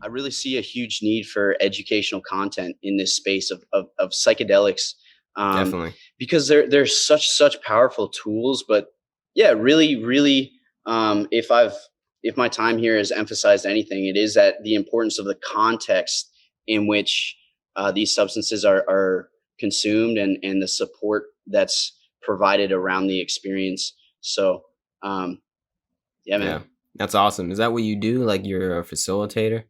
I really see a huge need for educational content in this space of psychedelics, um, Definitely. because they're such powerful tools. But yeah, really, if my time here has emphasized anything, it is that the importance of the context in which these substances are consumed, and the support that's provided around the experience. So, um, yeah, man. Yeah. That's awesome. Is that what you do? Like you're a facilitator?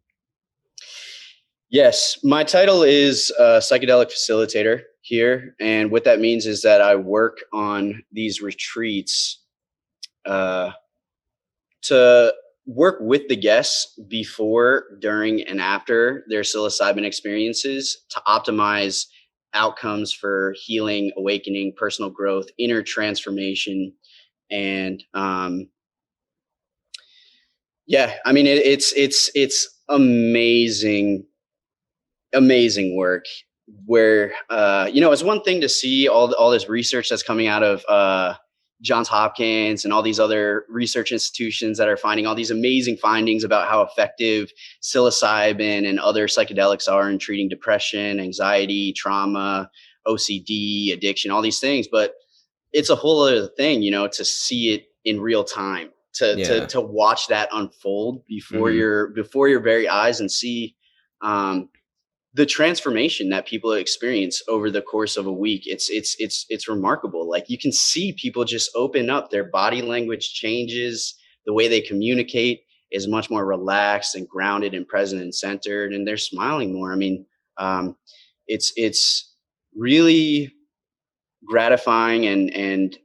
Yes, my title is psychedelic facilitator here, and what that means is that I work on these retreats uh, to work with the guests before, during, and after their psilocybin experiences to optimize outcomes for healing, awakening, personal growth, inner transformation, and yeah, I mean it's amazing work where it's one thing to see all this research that's coming out of Johns Hopkins and all these other research institutions that are finding all these amazing findings about how effective psilocybin and other psychedelics are in treating depression, anxiety, trauma, OCD, addiction, all these things. But it's a whole other thing, to see it in real time, to to Yeah. to watch that unfold Hmm. before your very eyes, and see um, the transformation that people experience over the course of a week. It's remarkable. Like, you can see people just open up, their body language changes, the way they communicate is much more relaxed and grounded and present and centered, and they're smiling more. I mean, um, it's really gratifying, and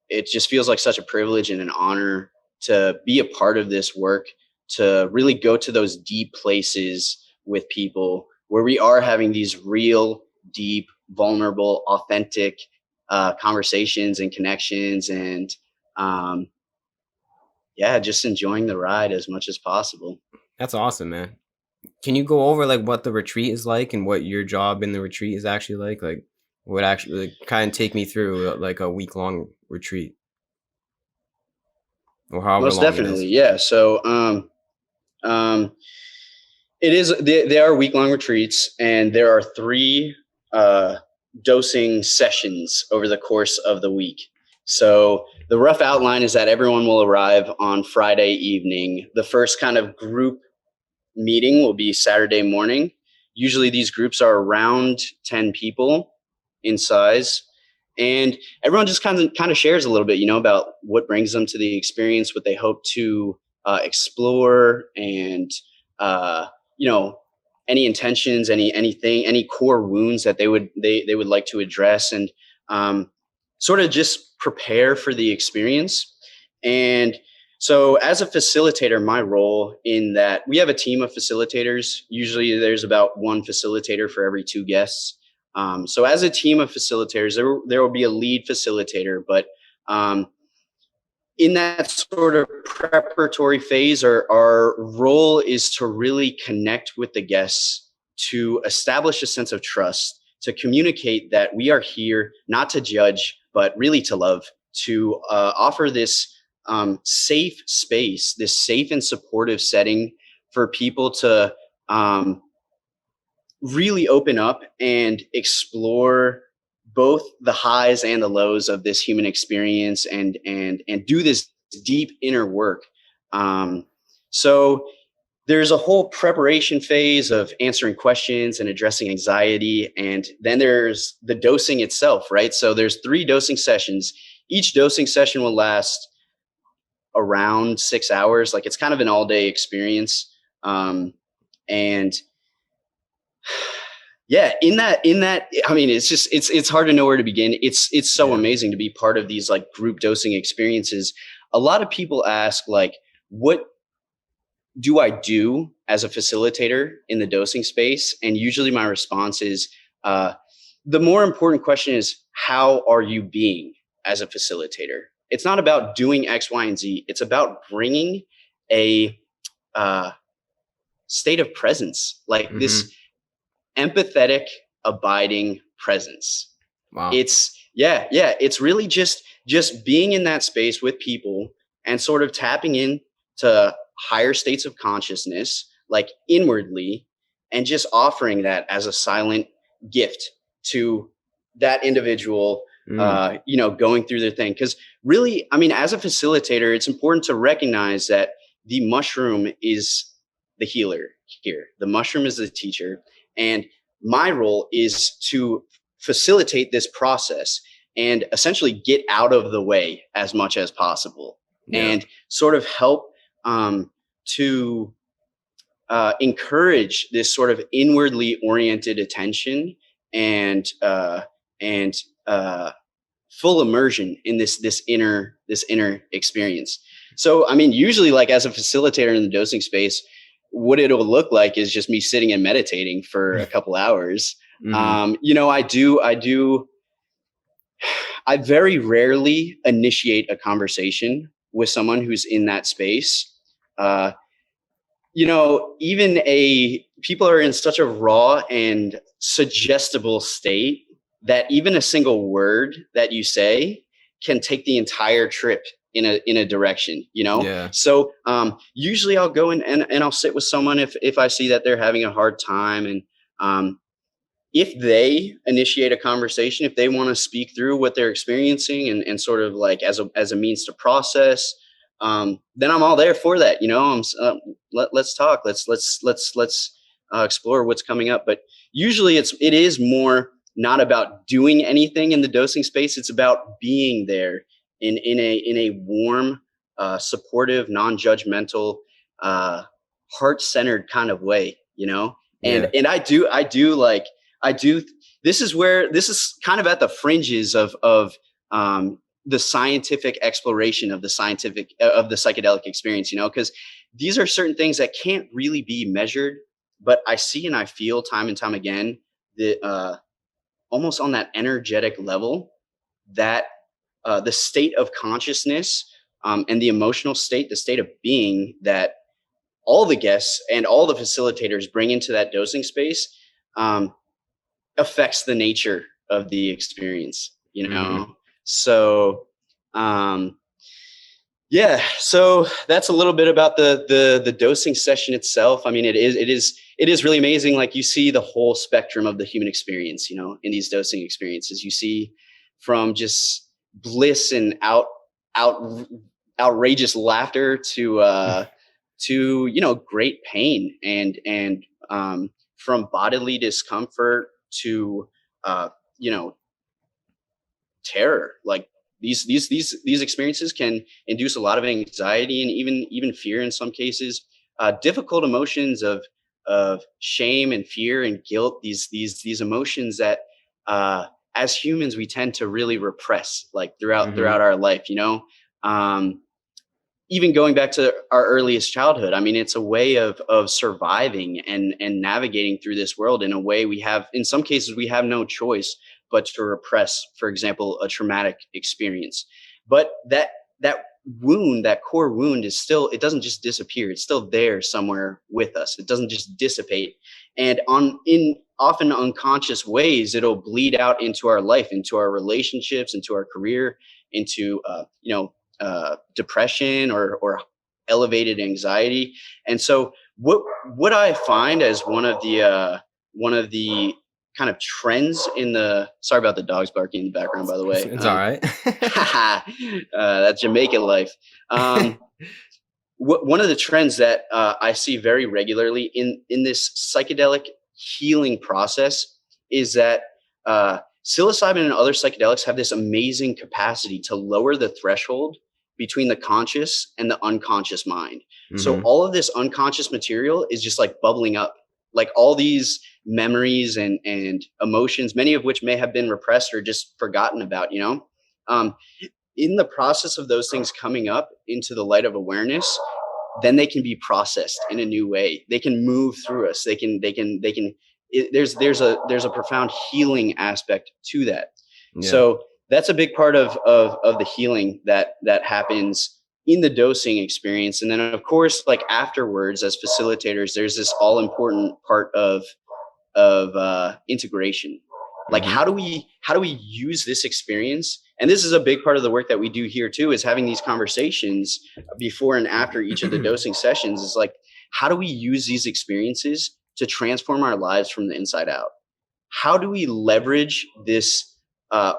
it just feels like such a privilege and an honor to be a part of this work, to really go to those deep places with people where we are having these real, deep, vulnerable, authentic conversations and connections, and um, yeah, just enjoying the ride as much as possible. That's awesome, man. Can you go over like what the retreat is like and what your job in the retreat is actually like? Like what actually like, kind of take me through like a week long retreat or however Most long it definitely, is. yeah. So um, it is. They are week long retreats, and there are three uh, dosing sessions over the course of the week. So the rough outline is that everyone will arrive on Friday evening. The first kind of group meeting will be Saturday morning. Usually these groups are around 10 people in size. And everyone just kind of shares a little bit, about what brings them to the experience, what they hope to explore, and uh, you know, any intentions, any core wounds that they would like to address, and sort of just prepare for the experience. And so, as a facilitator, my role in that, we have a team of facilitators. Usually, there's about one facilitator for every two guests. So, as a team of facilitators, there will be a lead facilitator, but um, in that sort of preparatory phase, our role is to really connect with the guests, to establish a sense of trust, to communicate that we are here not to judge, but really to love, to offer this safe space, this safe and supportive setting for people to um, really open up and explore both the highs and the lows of this human experience, and do this deep inner work. So there's a whole preparation phase of answering questions and addressing anxiety, and then there's the dosing itself, right? So there's three dosing sessions. Each dosing session will last around 6 hours. Like, it's kind of an all day experience. And yeah, in that I mean, it's hard to know where to begin. It's so Yeah. amazing to be part of these like group dosing experiences. A lot of people ask, like, what do I do as a facilitator in the dosing space? And usually my response is, uh, the more important question is, how are you being as a facilitator? It's not about doing X, Y, and Z. It's about bringing a uh, state of presence, like this Hmm. empathetic, abiding presence. Wow. Yeah, it's really just being in that space with people, and sort of tapping in to higher states of consciousness, like inwardly, and just offering that as a silent gift to that individual, going through their thing. Because really, I mean, as a facilitator, it's important to recognize that the mushroom is the healer here. The mushroom is the teacher. And my role is to facilitate this process and essentially get out of the way as much as possible, and sort of help to encourage this sort of inwardly oriented attention and full immersion in this inner experience. So, I mean, usually, like as a facilitator in the dosing space, what it'll look like is just me sitting and meditating for a couple hours. I very rarely initiate a conversation with someone who's in that space. People are in such a raw and suggestible state that even a single word that you say can take the entire trip in a direction, So usually I'll go and I'll sit with someone if I see that they're having a hard time, and if they initiate a conversation, if they want to speak through what they're experiencing and sort of like as a means to process, then I'm all there for that. Let's talk. Let's explore what's coming up. But usually it is more not about doing anything in the dosing space. It's about being there in a warm, supportive, non-judgmental, heart-centered kind of way, And I do. This is kind of at the fringes of the scientific exploration of the psychedelic experience, because these are certain things that can't really be measured, but I see and I feel time and time again that almost on that energetic level, that the state of consciousness and the emotional state, the state of being that all the guests and all the facilitators bring into that dosing space affects the nature of the experience, So, so that's a little bit about the dosing session itself. I mean, it is really amazing. Like, you see the whole spectrum of the human experience, in these dosing experiences. You see from just bliss and outrageous laughter to great pain and from bodily discomfort to terror. Like these experiences can induce a lot of anxiety and even fear in some cases. Difficult emotions of shame and fear and guilt. These emotions that as humans we tend to really repress, like throughout our life. Even going back to our earliest childhood, I mean, it's a way of surviving and navigating through this world in a way in some cases, we have no choice but to repress, for example, a traumatic experience. But that wound, that core wound it doesn't just disappear. It's still there somewhere with us. It doesn't just dissipate. And in often unconscious ways, it'll bleed out into our life, into our relationships, into our career, into, depression or elevated anxiety. And so what I find as one of the kind of trends sorry about the dogs barking in the background, by the way. It's all right. That's Jamaican life. One of the trends that I see very regularly in this psychedelic healing process is that psilocybin and other psychedelics have this amazing capacity to lower the threshold between the conscious and the unconscious mind. So all of this unconscious material is just like bubbling up, like all these memories and emotions, many of which may have been repressed or just forgotten about, in the process of those things coming up into the light of awareness, then they can be processed in a new way. They can move through us. There's a profound healing aspect to that. Yeah. So that's a big part of the healing that happens in the dosing experience. And then of course, like afterwards as facilitators, there's this all important part of integration. Like how do we use this experience? And this is a big part of the work that we do here too, is having these conversations before and after each of the dosing sessions. Is like, how do we use these experiences to transform our lives from the inside out? How do we leverage this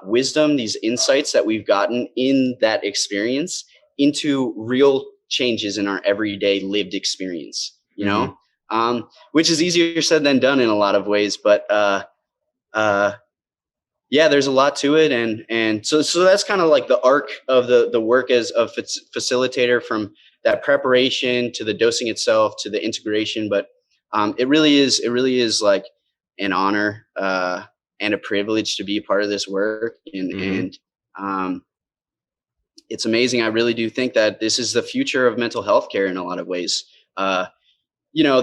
wisdom, these insights that we've gotten in that experience into real changes in our everyday lived experience, you Mm-hmm. know, which is easier said than done in a lot of ways. But uh, yeah, there's a lot to it. And so that's kind of like the arc of the work as a facilitator, from that preparation to the dosing itself to the integration. But it really is like an honor and a privilege to be a part of this work. Mm-hmm. And um, it's amazing. I really do think that this is the future of mental health care in a lot of ways. You know,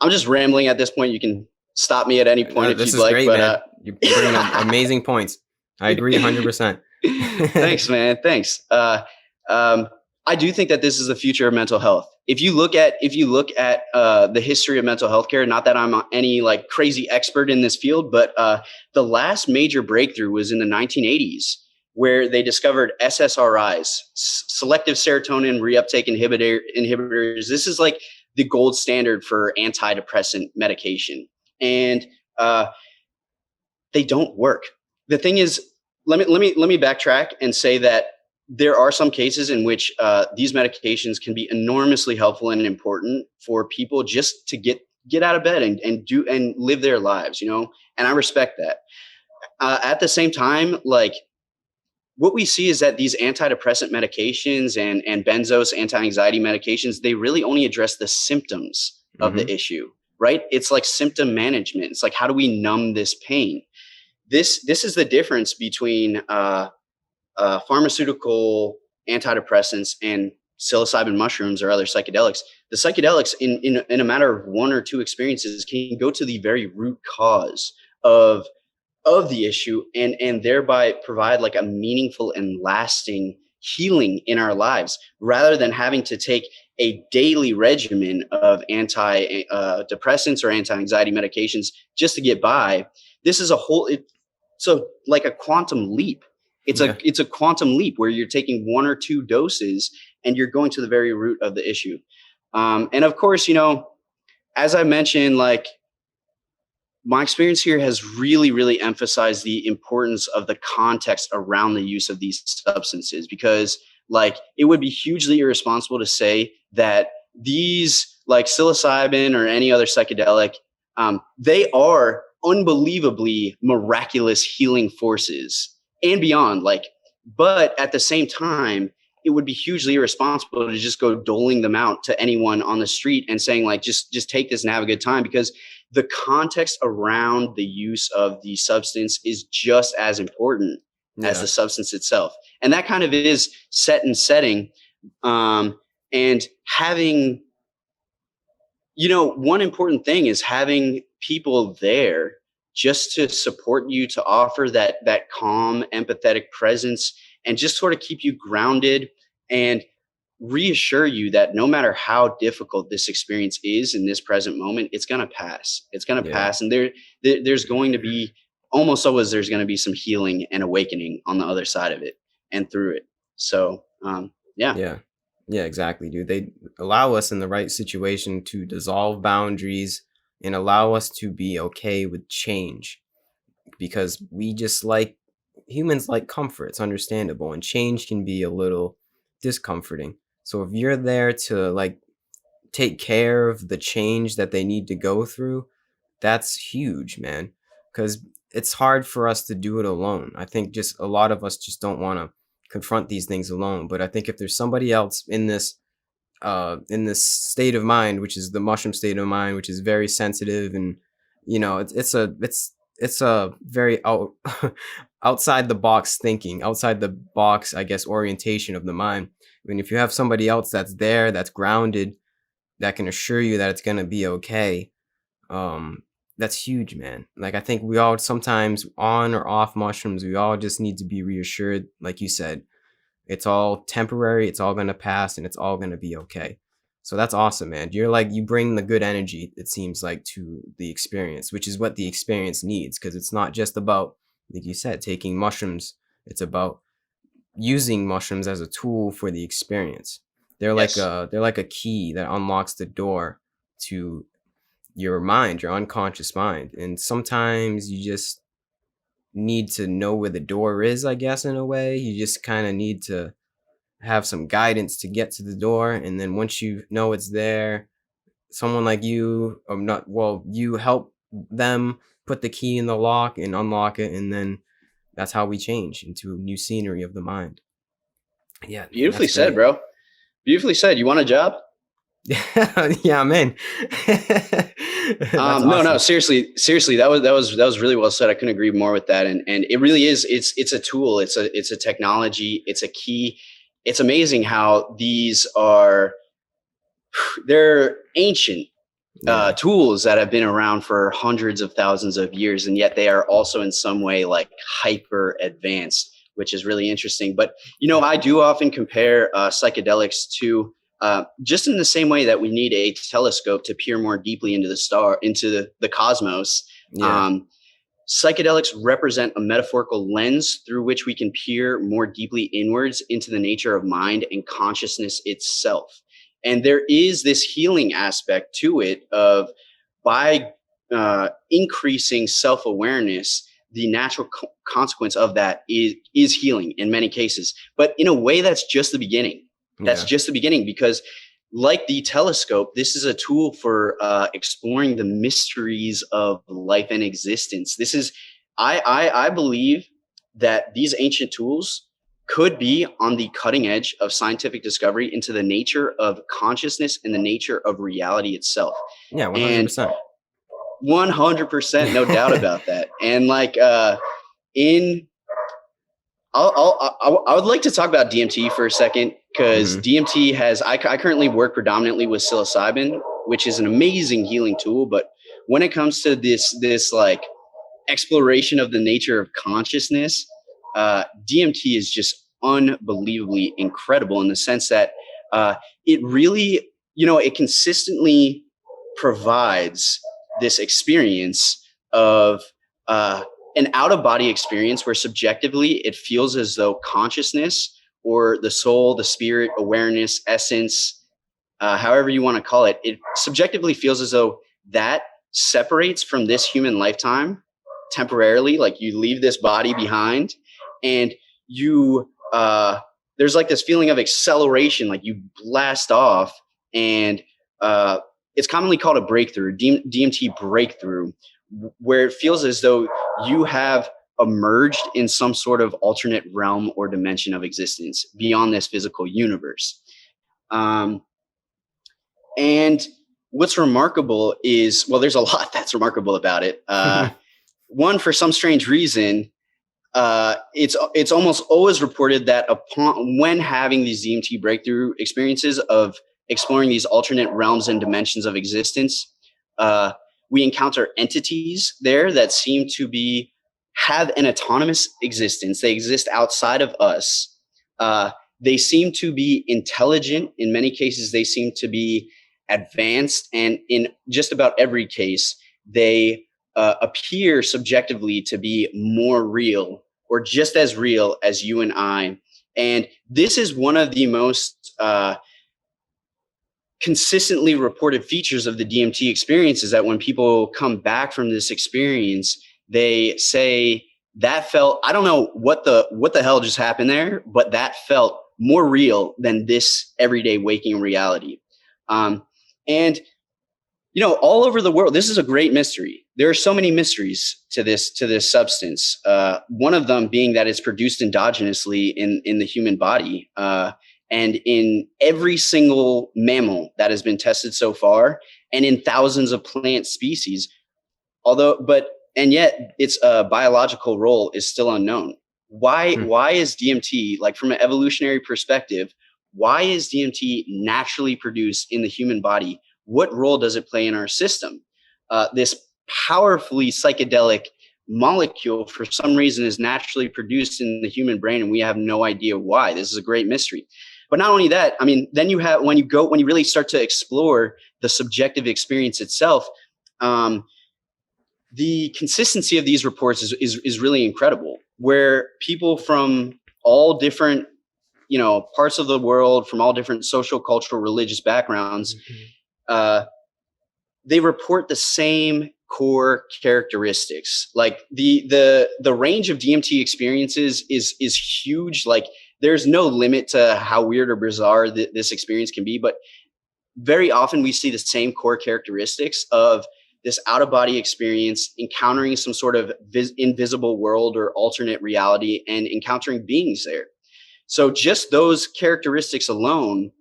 I'm just rambling at this point. You can stop me at any point No, if this you'd is like, great, but man. You're bringing up amazing points. I agree 100%. Thanks, man. Thanks. I do think that this is the future of mental health. If you look at the history of mental health care, not that I'm any like crazy expert in this field, but the last major breakthrough was in the 1980s, where they discovered SSRIs, selective serotonin reuptake inhibitors. This is like the gold standard for antidepressant medication, and they don't work. The thing is, let me backtrack and say that there are some cases in which these medications can be enormously helpful and important for people just to get out of bed and live their lives, you know. And I respect that. At the same time, like, what we see is that these antidepressant medications and benzos, anti-anxiety medications, they really only address the symptoms of Mm-hmm. the issue, right? It's like symptom management. It's like, how do we numb this pain? This is the difference between pharmaceutical antidepressants and psilocybin mushrooms or other psychedelics. The psychedelics, in a matter of one or two experiences, can go to the very root cause of the issue, and thereby provide like a meaningful and lasting healing in our lives, rather than having to take a daily regimen of anti depressants or anti-anxiety medications just to get by. This is so like a quantum leap. Yeah. It's a quantum leap where you're taking one or two doses and you're going to the very root of the issue. And of course, you know, as I mentioned, like, my experience here has really emphasized the importance of the context around the use of these substances, because like, it would be hugely irresponsible to say that these, like psilocybin or any other psychedelic, they are unbelievably miraculous healing forces and beyond. Like, but at the same time, it would be hugely irresponsible to just go doling them out to anyone on the street and saying like, just take this and have a good time, because the context around the use of the substance is just as important as the substance itself. And that kind of is set and setting. And having, you know, one important thing is having people there just to support you, to offer that calm, empathetic presence, and just sort of keep you grounded and reassure you that no matter how difficult this experience is in this present moment, it's going to pass. It's going to pass. And there's going to be, almost always, there's going to be some healing and awakening on the other side of it and through it. So, yeah. Yeah, exactly, dude. They allow us in the right situation to dissolve boundaries and allow us to be okay with change, because we just like, humans like comfort. It's understandable, and change can be a little discomforting. So if you're there to like take care of the change that they need to go through, that's huge, man. Because it's hard for us to do it alone. I think just a lot of us just don't want to confront these things alone. But I think if there's somebody else in this state of mind, which is the mushroom state of mind, which is very sensitive, and you know, it's a very outside the box thinking, outside the box, I guess, orientation of the mind. I mean, if you have somebody else that's there, that's grounded, that can assure you that it's gonna be okay, that's huge, man. Like, I think we all sometimes, on or off mushrooms, we all just need to be reassured, like you said, it's all temporary, it's all gonna pass, and it's all gonna be okay. So that's awesome, man. You're like, you bring the good energy, it seems like, to the experience, which is what the experience needs, because it's not just about, like you said, taking mushrooms. It's about using mushrooms as a tool for the experience. Yes. they're like a key that unlocks the door to your mind, your unconscious mind. And sometimes you just need to know where the door is, I guess, in a way. You just kind of need to have some guidance to get to the door. And then once you know it's there, someone like you, or not, well, you help them put the key in the lock and unlock it. And then that's how we change into new scenery of the mind. Yeah, man, Beautifully that's said, great. bro. Beautifully said. You want a job? Yeah, I'm in. That's No, awesome. seriously, that was really well said. I couldn't agree more with that. And it really is. It's a tool. It's a technology. It's a key. It's amazing how they're ancient Yeah. tools that have been around for hundreds of thousands of years, and yet they are also in some way like hyper advanced, which is really interesting. But I do often compare psychedelics to just in the same way that we need a telescope to peer more deeply into the cosmos. Yeah. Um, Psychedelics represent a metaphorical lens through which we can peer more deeply inwards into the nature of mind and consciousness itself. And there is this healing aspect to it of by increasing self-awareness, the natural consequence of that is healing in many cases. But in a way, that's just the beginning. That's Yeah. just the beginning because like the telescope, this is a tool for exploring the mysteries of life and existence. This is, I believe that these ancient tools could be on the cutting edge of scientific discovery into the nature of consciousness and the nature of reality itself. Yeah, And 100%. 100%, no doubt about that. And like in I would like to talk about DMT for a second because Hmm. DMT I currently work predominantly with psilocybin, which is an amazing healing tool. But when it comes to this like exploration of the nature of consciousness, DMT is just unbelievably incredible in the sense that it really, it consistently provides this experience of uh, an out of body experience where subjectively it feels as though consciousness or the soul, the spirit, awareness, essence, however you want to call it, it subjectively feels as though that separates from this human lifetime temporarily. Like you leave this body behind and you, there's like this feeling of acceleration, like you blast off and it's commonly called a breakthrough, DMT breakthrough, where it feels as though you have emerged in some sort of alternate realm or dimension of existence beyond this physical universe. Um, and what's remarkable is, well, there's a lot that's remarkable about it. One, for some strange reason, it's almost always reported that when having these DMT breakthrough experiences of exploring these alternate realms and dimensions of existence, we encounter entities there that seem to have an autonomous existence. They exist outside of us. They seem to be intelligent. In many cases, they seem to be advanced, and in just about every case, they appear subjectively to be more real or just as real as you and I. And this is one of the most consistently reported features of the DMT experience, is that when people come back from this experience, they say that felt, I don't know what the hell just happened there, but that felt more real than this everyday waking reality. And all over the world, this is a great mystery. There are so many mysteries to this substance. One of them being that it's produced endogenously in the human body, and in every single mammal that has been tested so far, and in thousands of plant species. And yet its biological role is still unknown. Why is DMT, like from an evolutionary perspective, why is DMT naturally produced in the human body? What role does it play in our system? This powerfully psychedelic molecule, for some reason, is naturally produced in the human brain, and we have no idea why. This is a great mystery. But not only that, I mean, then you have, when you really start to explore the subjective experience itself, the consistency of these reports is really incredible, where people from all different parts of the world, from all different social, cultural, religious backgrounds, they report the same core characteristics. Like the range of DMT experiences is huge. Like there's no limit to how weird or bizarre this experience can be, but very often we see the same core characteristics of this out-of-body experience, encountering some sort of invisible world or alternate reality, and encountering beings there. So just those characteristics alone,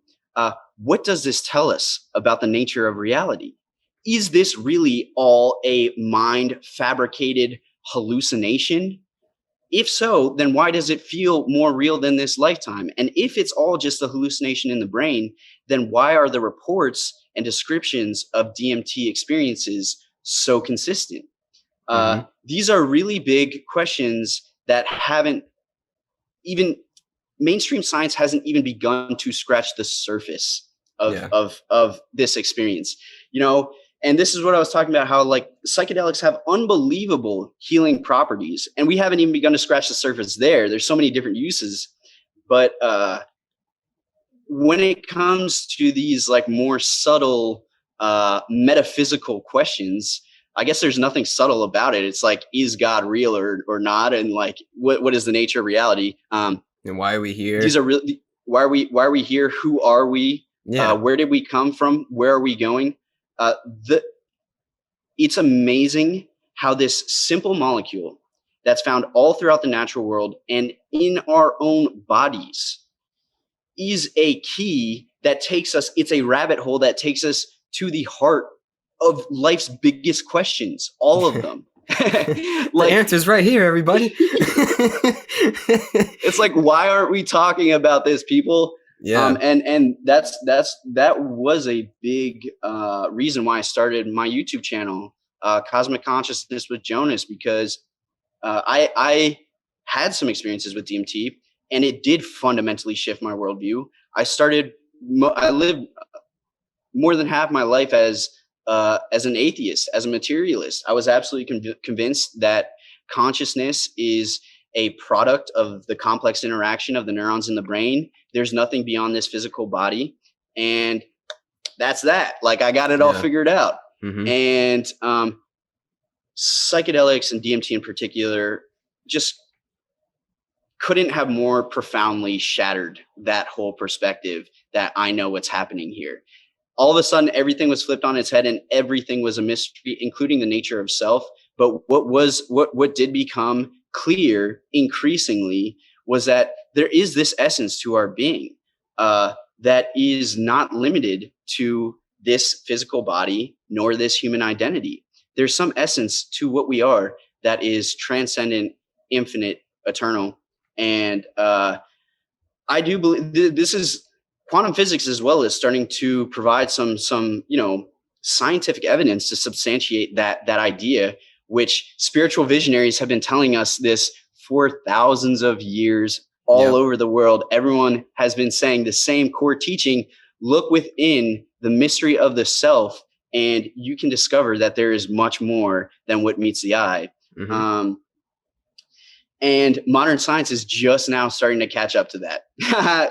what does this tell us about the nature of reality? Is this really all a mind-fabricated hallucination? If so, then why does it feel more real than this lifetime? And if it's all just a hallucination in the brain, then why are the reports and descriptions of DMT experiences so consistent? These are really big questions that haven't even, mainstream science hasn't even begun to scratch the surface of this experience, And this is what I was talking about, how like psychedelics have unbelievable healing properties, and we haven't even begun to scratch the surface there. There's so many different uses, but when it comes to these like more subtle metaphysical questions, I guess there's nothing subtle about it. It's like, is God real or not? And like, what is the nature of reality? And why are we here? These are really, why are we here? Who are we? Where did we come from? Where are we going? It's amazing how this simple molecule that's found all throughout the natural world and in our own bodies is a key that takes us, it's a rabbit hole that takes us to the heart of life's biggest questions, all of them. The answer's right here, everybody. It's like, why aren't we talking about this, people? And that was a big reason why I started my YouTube channel, Cosmic Consciousness with Jonas, because I had some experiences with DMT, and it did fundamentally shift my worldview. I lived more than half my life as an atheist, as a materialist. I was absolutely convinced that consciousness is a product of the complex interaction of the neurons in the brain. There's nothing beyond this physical body. And that's that. Like, I got it all figured out. And psychedelics and DMT in particular just couldn't have more profoundly shattered that whole perspective that I know what's happening here. All of a sudden, everything was flipped on its head, and everything was a mystery, including the nature of self. But what did become clear increasingly was that there is this essence to our being that is not limited to this physical body nor this human identity. There's some essence to what we are that is transcendent, infinite, eternal. And I do believe this is quantum physics as well is starting to provide some scientific evidence to substantiate that idea, which spiritual visionaries have been telling us this for thousands of years all over the world. Everyone has been saying the same core teaching: look within the mystery of the self, and you can discover that there is much more than what meets the eye. And modern science is just now starting to catch up to that.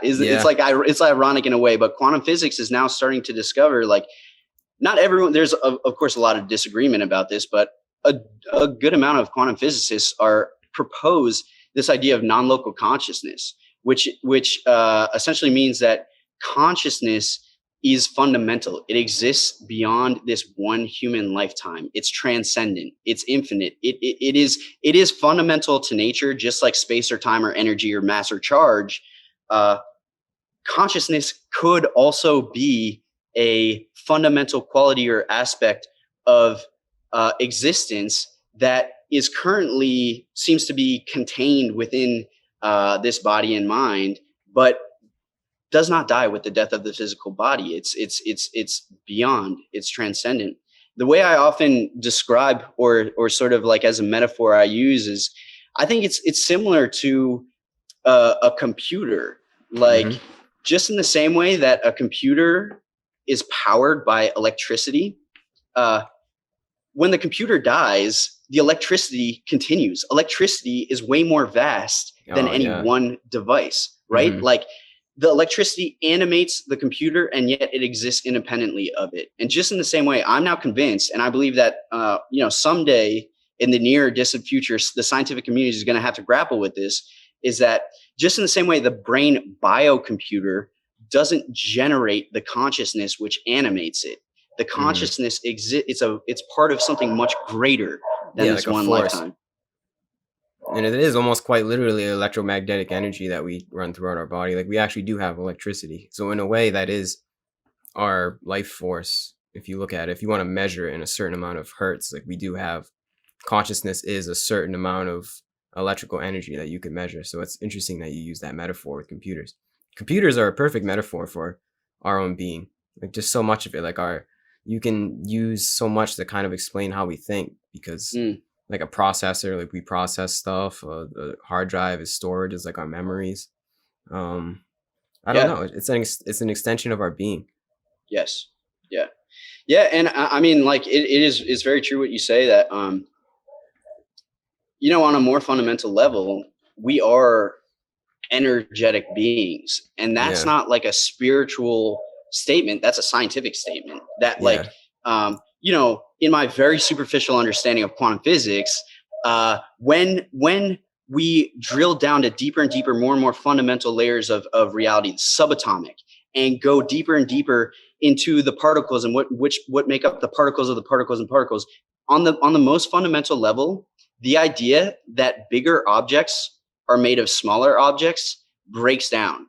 It's ironic in a way, but quantum physics is now starting to discover, like, not everyone, there's of course a lot of disagreement about this, but a good amount of quantum physicists propose this idea of non-local consciousness, which essentially means that consciousness is fundamental. It exists beyond this one human lifetime. It's transcendent. It's infinite. It is fundamental to nature, just like space or time or energy or mass or charge. Consciousness could also be a fundamental quality or aspect of existence that is currently seems to be contained within this body and mind, but does not die with the death of the physical body. It's beyond, it's transcendent. The way I often describe or sort of like as a metaphor I use is, I think it's similar to a computer. Like, just in the same way that a computer is powered by electricity, when the computer dies, the electricity continues. Electricity is way more vast than any one device, right? Like, the electricity animates the computer, and yet it exists independently of it. And just in the same way, I'm now convinced, and I believe that someday in the near or distant future, the scientific community is going to have to grapple with this, is that just in the same way the brain biocomputer doesn't generate the consciousness which animates it. The consciousness exists. It's part of something much greater than this like one lifetime. And it is almost quite literally electromagnetic energy that we run throughout our body. Like we actually do have electricity. So in a way, that is our life force. If you look at it, if you want to measure it in a certain amount of hertz, like we do have, consciousness is a certain amount of electrical energy that you can measure. So it's interesting that you use that metaphor with computers. Computers are a perfect metaphor for our own being. Like just so much of it, you can use so much to kind of explain how we think, because like a processor, like we process stuff. The hard drive is storage, is like our memories. I don't know. It's an extension of our being. Yes. Yeah. Yeah. And I mean, like it's very true what you say, that, on a more fundamental level, we are energetic beings. And that's not like a spiritual statement. That's a scientific statement that in my very superficial understanding of quantum physics, when we drill down to deeper and deeper, more and more fundamental layers of reality, subatomic, and go deeper and deeper into the particles and what make up the particles of the particles and particles, on the most fundamental level, the idea that bigger objects are made of smaller objects breaks down.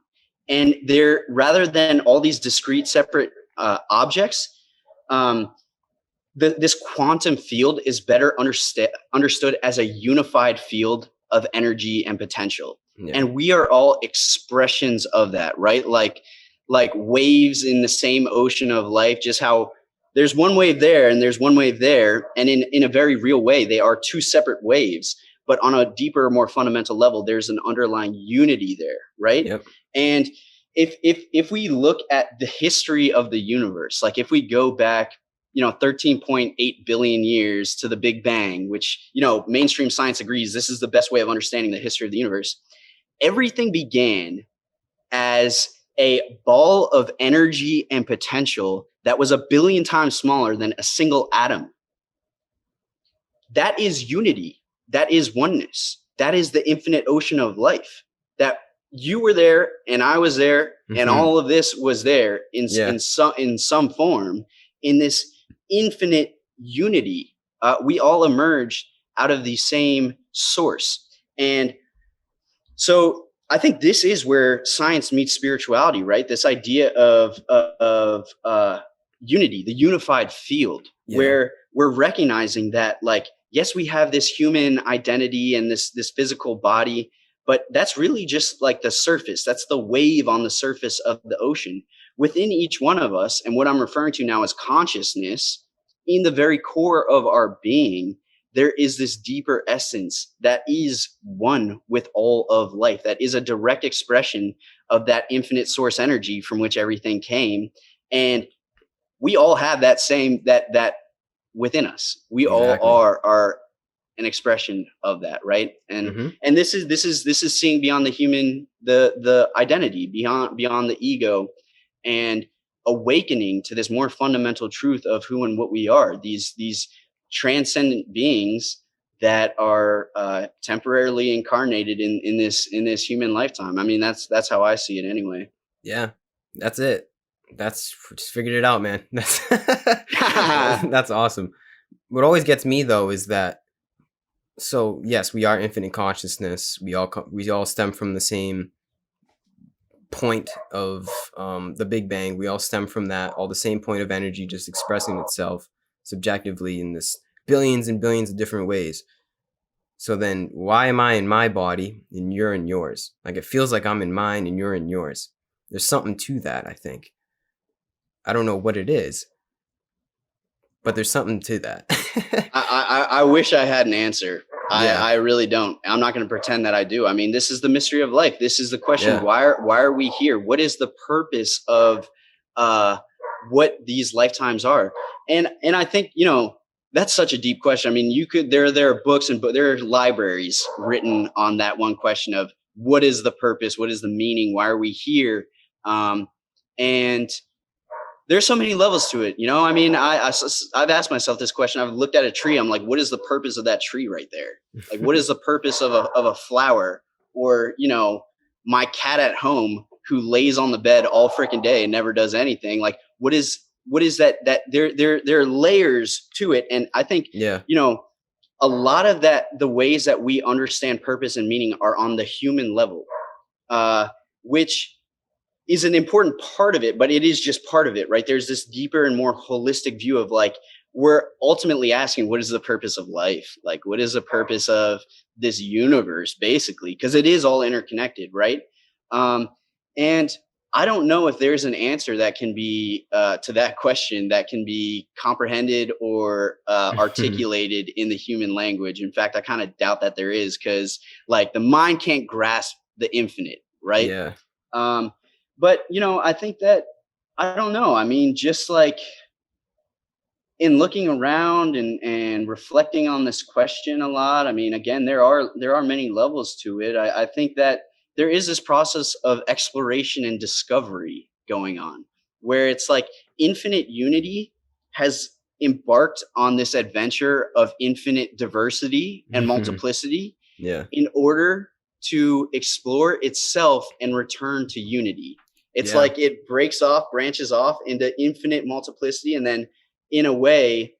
And they're, rather than all these discrete separate objects, this quantum field is better understood as a unified field of energy and potential. Yeah. And we are all expressions of that, right? Like waves in the same ocean of life, just how there's one wave there and there's one wave there. And in a very real way, they are two separate waves, but on a deeper, more fundamental level, there's an underlying unity there, right? Yep. And if we look at the history of the universe, like if we go back, 13.8 billion years to the Big Bang, which, mainstream science agrees this is the best way of understanding the history of the universe. Everything began as a ball of energy and potential that was 1 billion times smaller than a single atom. That is unity. That is oneness. That is the infinite ocean of life. That you were there and I was there, and all of this was there in some form, in this infinite unity. We all emerged out of the same source. And so I think this is where science meets spirituality, right? This idea of unity, the unified field, where we're recognizing that, like, yes, we have this human identity and this physical body, but that's really just like the surface. That's the wave on the surface of the ocean. Within each one of us, and what I'm referring to now as consciousness, in the very core of our being, there is this deeper essence that is one with all of life, that is a direct expression of that infinite source energy from which everything came. And we all have that same, that within us. We all are an expression of that, right? And and this is seeing beyond the human, the identity, beyond the ego, and awakening to this more fundamental truth of who and what we are, these transcendent beings that are temporarily incarnated in this human lifetime. I mean, that's how I see it anyway. Yeah, that's it. Just figured it out, man. That's awesome. What always gets me though is that, so yes, we are infinite consciousness. We all stem from the same point of the Big Bang. We all stem from that, all the same point of energy, just expressing itself subjectively in this billions and billions of different ways. So then why am I in my body and you're in yours? Like, it feels like I'm in mine and you're in yours. There's something to that, I think. I don't know what it is, but there's something to that. I wish I had an answer. I really don't. I'm not going to pretend that I do. I mean, this is the mystery of life. This is the question. Why are we here? What is the purpose of what these lifetimes are? And I think, that's such a deep question. I mean, there are books and there are libraries written on that one question of what is the purpose? What is the meaning? Why are we here? And there's so many levels to it, you know. I mean, I've asked myself this question. I've looked at a tree. I'm like, what is the purpose of that tree right there? Like, what is the purpose of a flower? Or, you know, my cat at home who lays on the bed all freaking day and never does anything. Like, what is that? That there are layers to it, and I think, Yeah. you know, a lot of that, the ways that we understand purpose and meaning are on the human level, which is an important part of it, but it is just part of it, right? There's this deeper and more holistic view of like, we're ultimately asking, what is the purpose of life? Like, what is the purpose of this universe, basically? Because it is all interconnected, right? And I don't know if there's an answer that can be to that question that can be comprehended or articulated in the human language. In fact, I kind of doubt that there is, because like the mind can't grasp the infinite, right? Yeah. But, you know, I think that, I don't know. I mean, just like in looking around and reflecting on this question a lot, I mean, again, there are many levels to it. I think that there is this process of exploration and discovery going on, where it's like infinite unity has embarked on this adventure of infinite diversity and multiplicity Yeah. in order to explore itself and return to unity. It's Yeah. like it branches off into infinite multiplicity, and then in a way,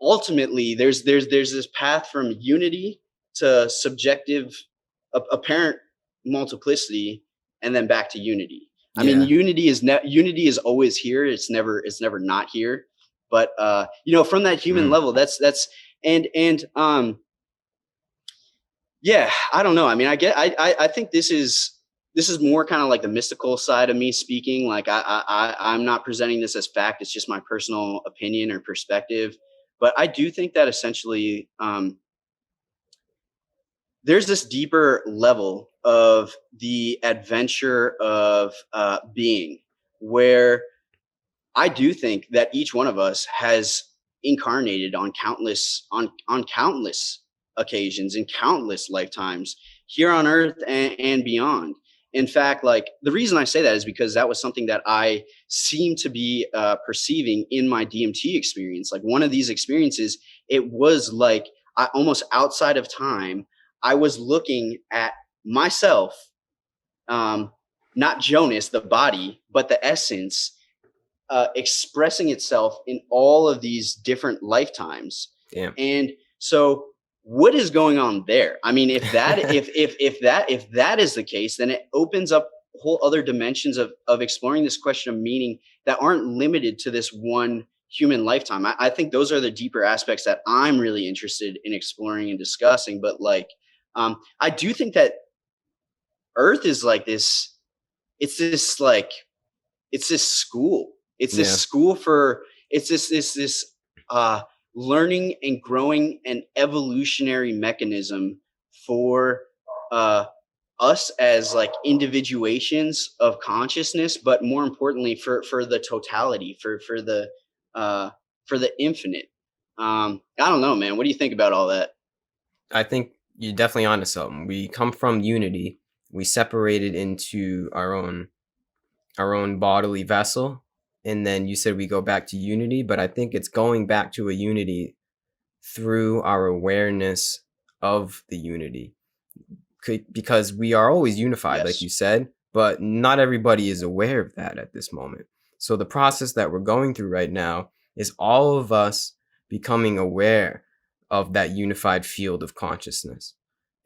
ultimately there's this path from unity to subjective apparent multiplicity, and then back to unity. I mean, Yeah. unity is always here. It's never not here. But you know, from that human level, that's yeah, I don't know. I mean, I think this is more kind of like the mystical side of me speaking. Like I'm not presenting this as fact. It's just my personal opinion or perspective. But I do think that essentially there's this deeper level of the adventure of being, where I do think that each one of us has incarnated on countless occasions in countless lifetimes here on earth and beyond. In fact, like the reason I say that is because that was something that I seem to be perceiving in my DMT experience. Like one of these experiences, it was like almost outside of time. I was looking at myself, not Jonas, the body, but the essence, expressing itself in all of these different lifetimes. Damn. And so what is going on there? I mean, if that if that is the case, then it opens up whole other dimensions of exploring this question of meaning that aren't limited to this one human lifetime. I think those are the deeper aspects that I'm really interested in exploring and discussing. But like, I do think that Earth is like this. It's this school. It's this school for, it's this learning and growing and evolutionary mechanism for us as like individuations of consciousness, but more importantly for the totality, for the infinite. I don't know, man. What do you think about all that? I think you're definitely onto something. We come from unity. We separated into our own bodily vessel, and then you said we go back to unity, but I think it's going back to a unity through our awareness of the unity, because we are always unified, like you said, but not everybody is aware of that at this moment. So the process that we're going through right now is all of us becoming aware of that unified field of consciousness.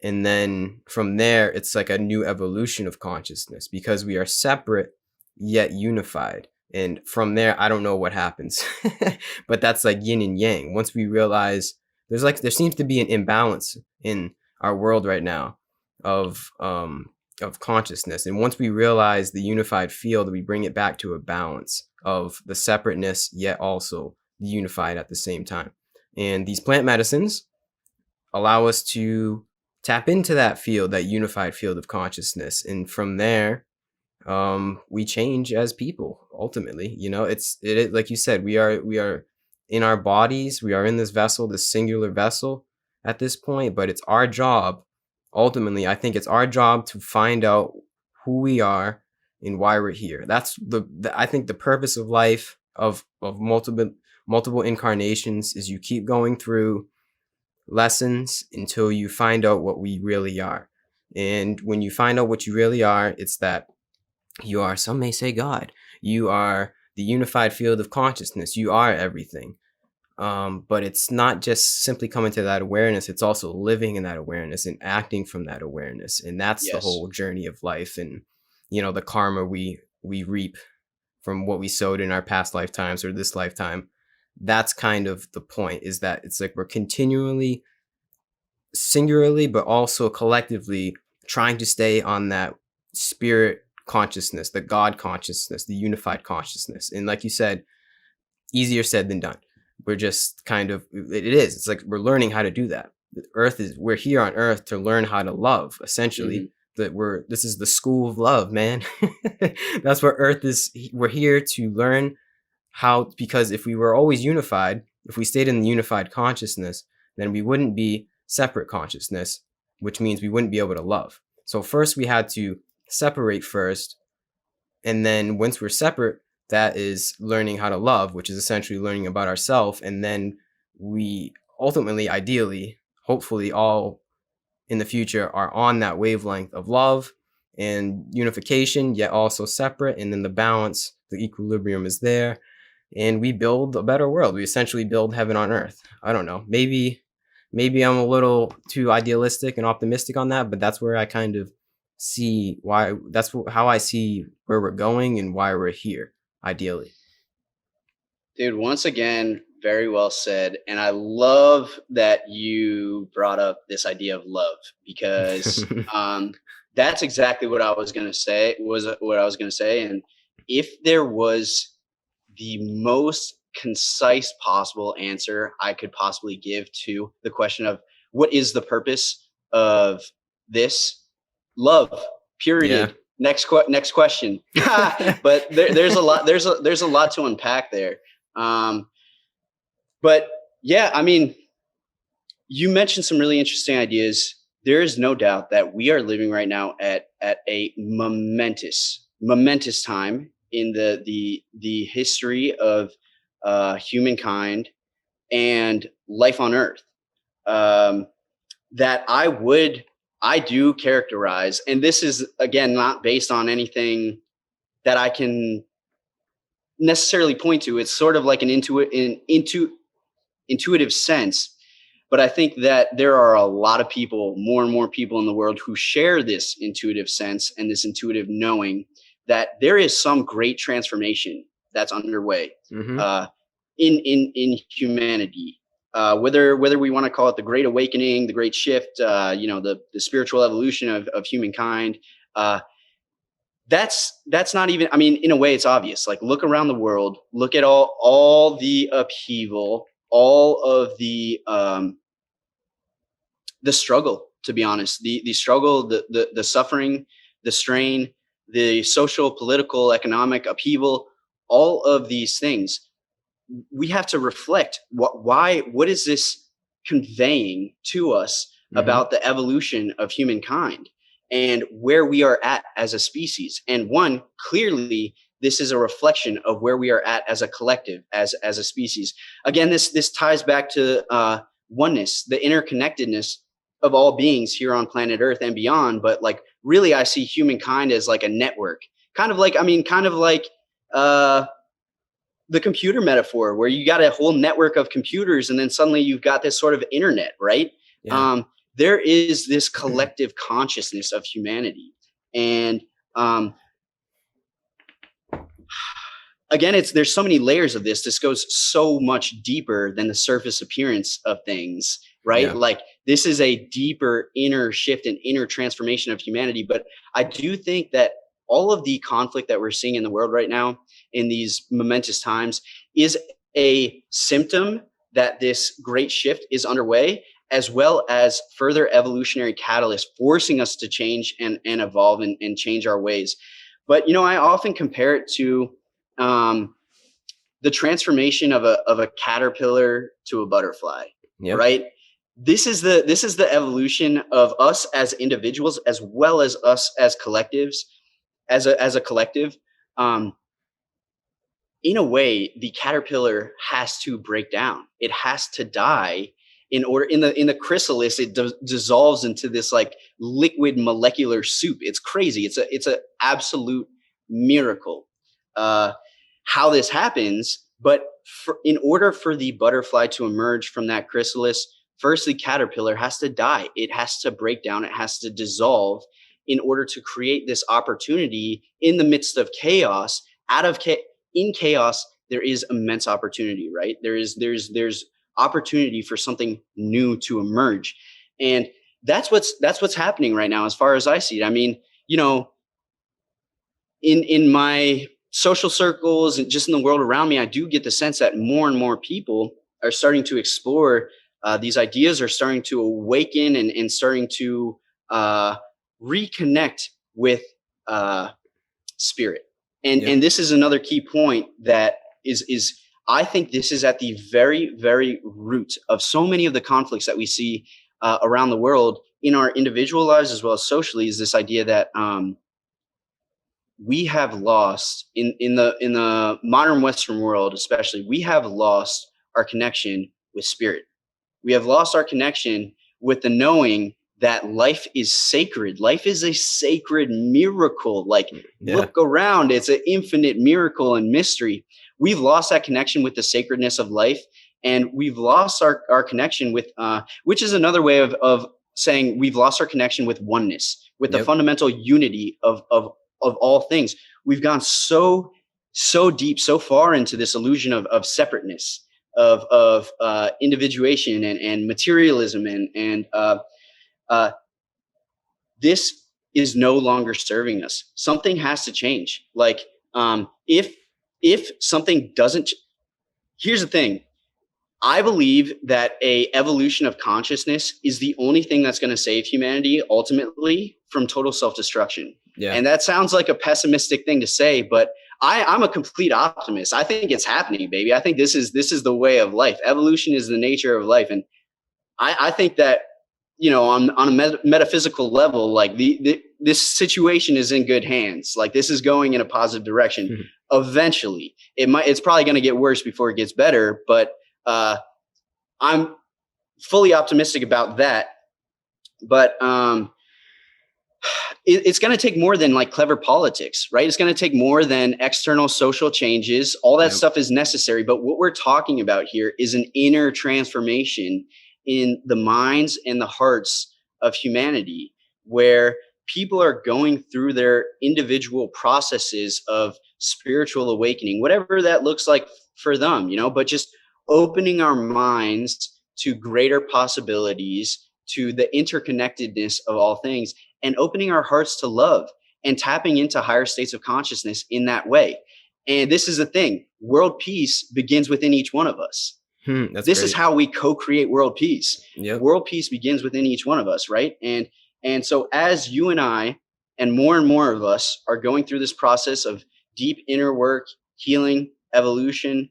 And then from there, it's like a new evolution of consciousness, because we are separate yet unified. And from there, I don't know what happens, but that's like yin and yang. Once we realize there seems to be an imbalance in our world right now of consciousness. And once we realize the unified field, we bring it back to a balance of the separateness, yet also unified at the same time. And these plant medicines allow us to tap into that field, that unified field of consciousness. And from there, we change as people ultimately. You know, it like you said, we are in our bodies, we are in this vessel, this singular vessel at this point, but it's our job ultimately. I think it's our job to find out who we are and why we're here. That's I think the purpose of life, of multiple incarnations, is you keep going through lessons until you find out what we really are. And when you find out what you really are, it's that you are, some may say, God. You are the unified field of consciousness. You are everything. But it's not just simply coming to that awareness. It's also living in that awareness and acting from that awareness. And that's the whole journey of life. And, you know, the karma we reap from what we sowed in our past lifetimes or this lifetime. That's kind of the point, is that it's like we're continually, singularly, but also collectively trying to stay on that spirit consciousness, the God consciousness, the unified consciousness. And like you said, easier said than done. We're just kind of, it is, it's like we're learning how to do that. We're here on earth to learn how to love, essentially. This is the school of love, man. That's where earth is. We're here to learn how, because if we were always unified, if we stayed in the unified consciousness, then we wouldn't be separate consciousness, which means we wouldn't be able to love. So first we had to separate first. And then once we're separate, that is learning how to love, which is essentially learning about ourselves. And then we ultimately, ideally, hopefully all in the future are on that wavelength of love and unification, yet also separate. And then the balance, the equilibrium is there. And we build a better world. We essentially build heaven on earth. I don't know. Maybe I'm a little too idealistic and optimistic on that, but that's where I kind of see how I see where we're going and why we're here, ideally. Dude, once again, very well said. And I love that you brought up this idea of love, because that's exactly what I was going to say, And if there was the most concise possible answer I could possibly give to the question of what is the purpose of this? Love, period. Yeah. Next question. But there's a lot to unpack there. But yeah, I mean, you mentioned some really interesting ideas. There is no doubt that we are living right now at a momentous time in the history of humankind and life on Earth. That I do characterize, and this is again not based on anything that I can necessarily point to. It's sort of like an intuitive sense, but I think that there are a lot of people, more and more people in the world, who share this intuitive sense and this intuitive knowing that there is some great transformation that's underway in humanity. Whether we want to call it the Great Awakening, the Great Shift, the spiritual evolution of humankind, that's not even, I mean, in a way it's obvious. Like, look around the world, look at all the upheaval, all of the struggle, to be honest, the struggle, the suffering, the strain, the social, political, economic upheaval, all of these things. We have to reflect what is this conveying to us about the evolution of humankind and where we are at as a species. And one, clearly, this is a reflection of where we are at as a collective, as a species. Again, this ties back to oneness, the interconnectedness of all beings here on planet Earth and beyond. But like, really, I see humankind as like a network, kind of like the computer metaphor, where you got a whole network of computers and then suddenly you've got this sort of internet, right? Yeah. There is this collective consciousness of humanity. And again, there's so many layers of this. This goes so much deeper than the surface appearance of things, right? Yeah. Like, this is a deeper inner shift and inner transformation of humanity. But I do think that all of the conflict that we're seeing in the world right now in these momentous times is a symptom that this great shift is underway, as well as further evolutionary catalysts forcing us to change and evolve and change our ways. But, I often compare it to the transformation of a caterpillar to a butterfly, right? This is the evolution of us as individuals, as well as us as collectives. as a collective, in a way, the caterpillar has to break down. It has to die in order. In the chrysalis, it dissolves into this like liquid molecular soup. It's crazy. It's a absolute miracle how this happens. But in order for the butterfly to emerge from that chrysalis, first the caterpillar has to die. It has to break down. It has to dissolve in order to create this opportunity in the midst of chaos. In chaos, there is immense opportunity, right? There's opportunity for something new to emerge. And that's what's happening right now, as far as I see it. I mean, in my social circles and just in the world around me, I do get the sense that more and more people are starting to explore these ideas, are starting to awaken and starting to reconnect with spirit. And this is another key point that is I think this is at the very, very root of so many of the conflicts that we see around the world in our individual lives as well as socially, is this idea that we have lost in the modern Western world, especially, we have lost our connection with spirit. We have lost our connection with the knowing that life is sacred. Life is a sacred miracle. Like, look around, it's an infinite miracle and mystery. We've lost that connection with the sacredness of life, and we've lost our connection with, which is another way of saying we've lost our connection with oneness, with the fundamental unity of all things. We've gone so deep, so far into this illusion of separateness, of individuation and materialism, and this is no longer serving us. Something has to change. Like, if something doesn't, here's the thing. I believe that a evolution of consciousness is the only thing that's going to save humanity ultimately from total self-destruction. And that sounds like a pessimistic thing to say, but I'm a complete optimist. I think it's happening, baby. I think this is the way of life. Evolution is the nature of life. And I think that, on a metaphysical level, like this situation is in good hands. Like, this is going in a positive direction. Mm-hmm. Eventually, it's probably going to get worse before it gets better, but I'm fully optimistic about that. But it's going to take more than like clever politics, right? It's going to take more than external social changes. All that stuff is necessary. But what we're talking about here is an inner transformation in the minds and the hearts of humanity, where people are going through their individual processes of spiritual awakening, whatever that looks like for them, but just opening our minds to greater possibilities, to the interconnectedness of all things, and opening our hearts to love and tapping into higher states of consciousness in that way. And this is the thing. World peace begins within each one of us. This great. Is how we co-create world peace. World peace begins within each one of us, right? And so as you and I and more of us are going through this process of deep inner work, healing, evolution,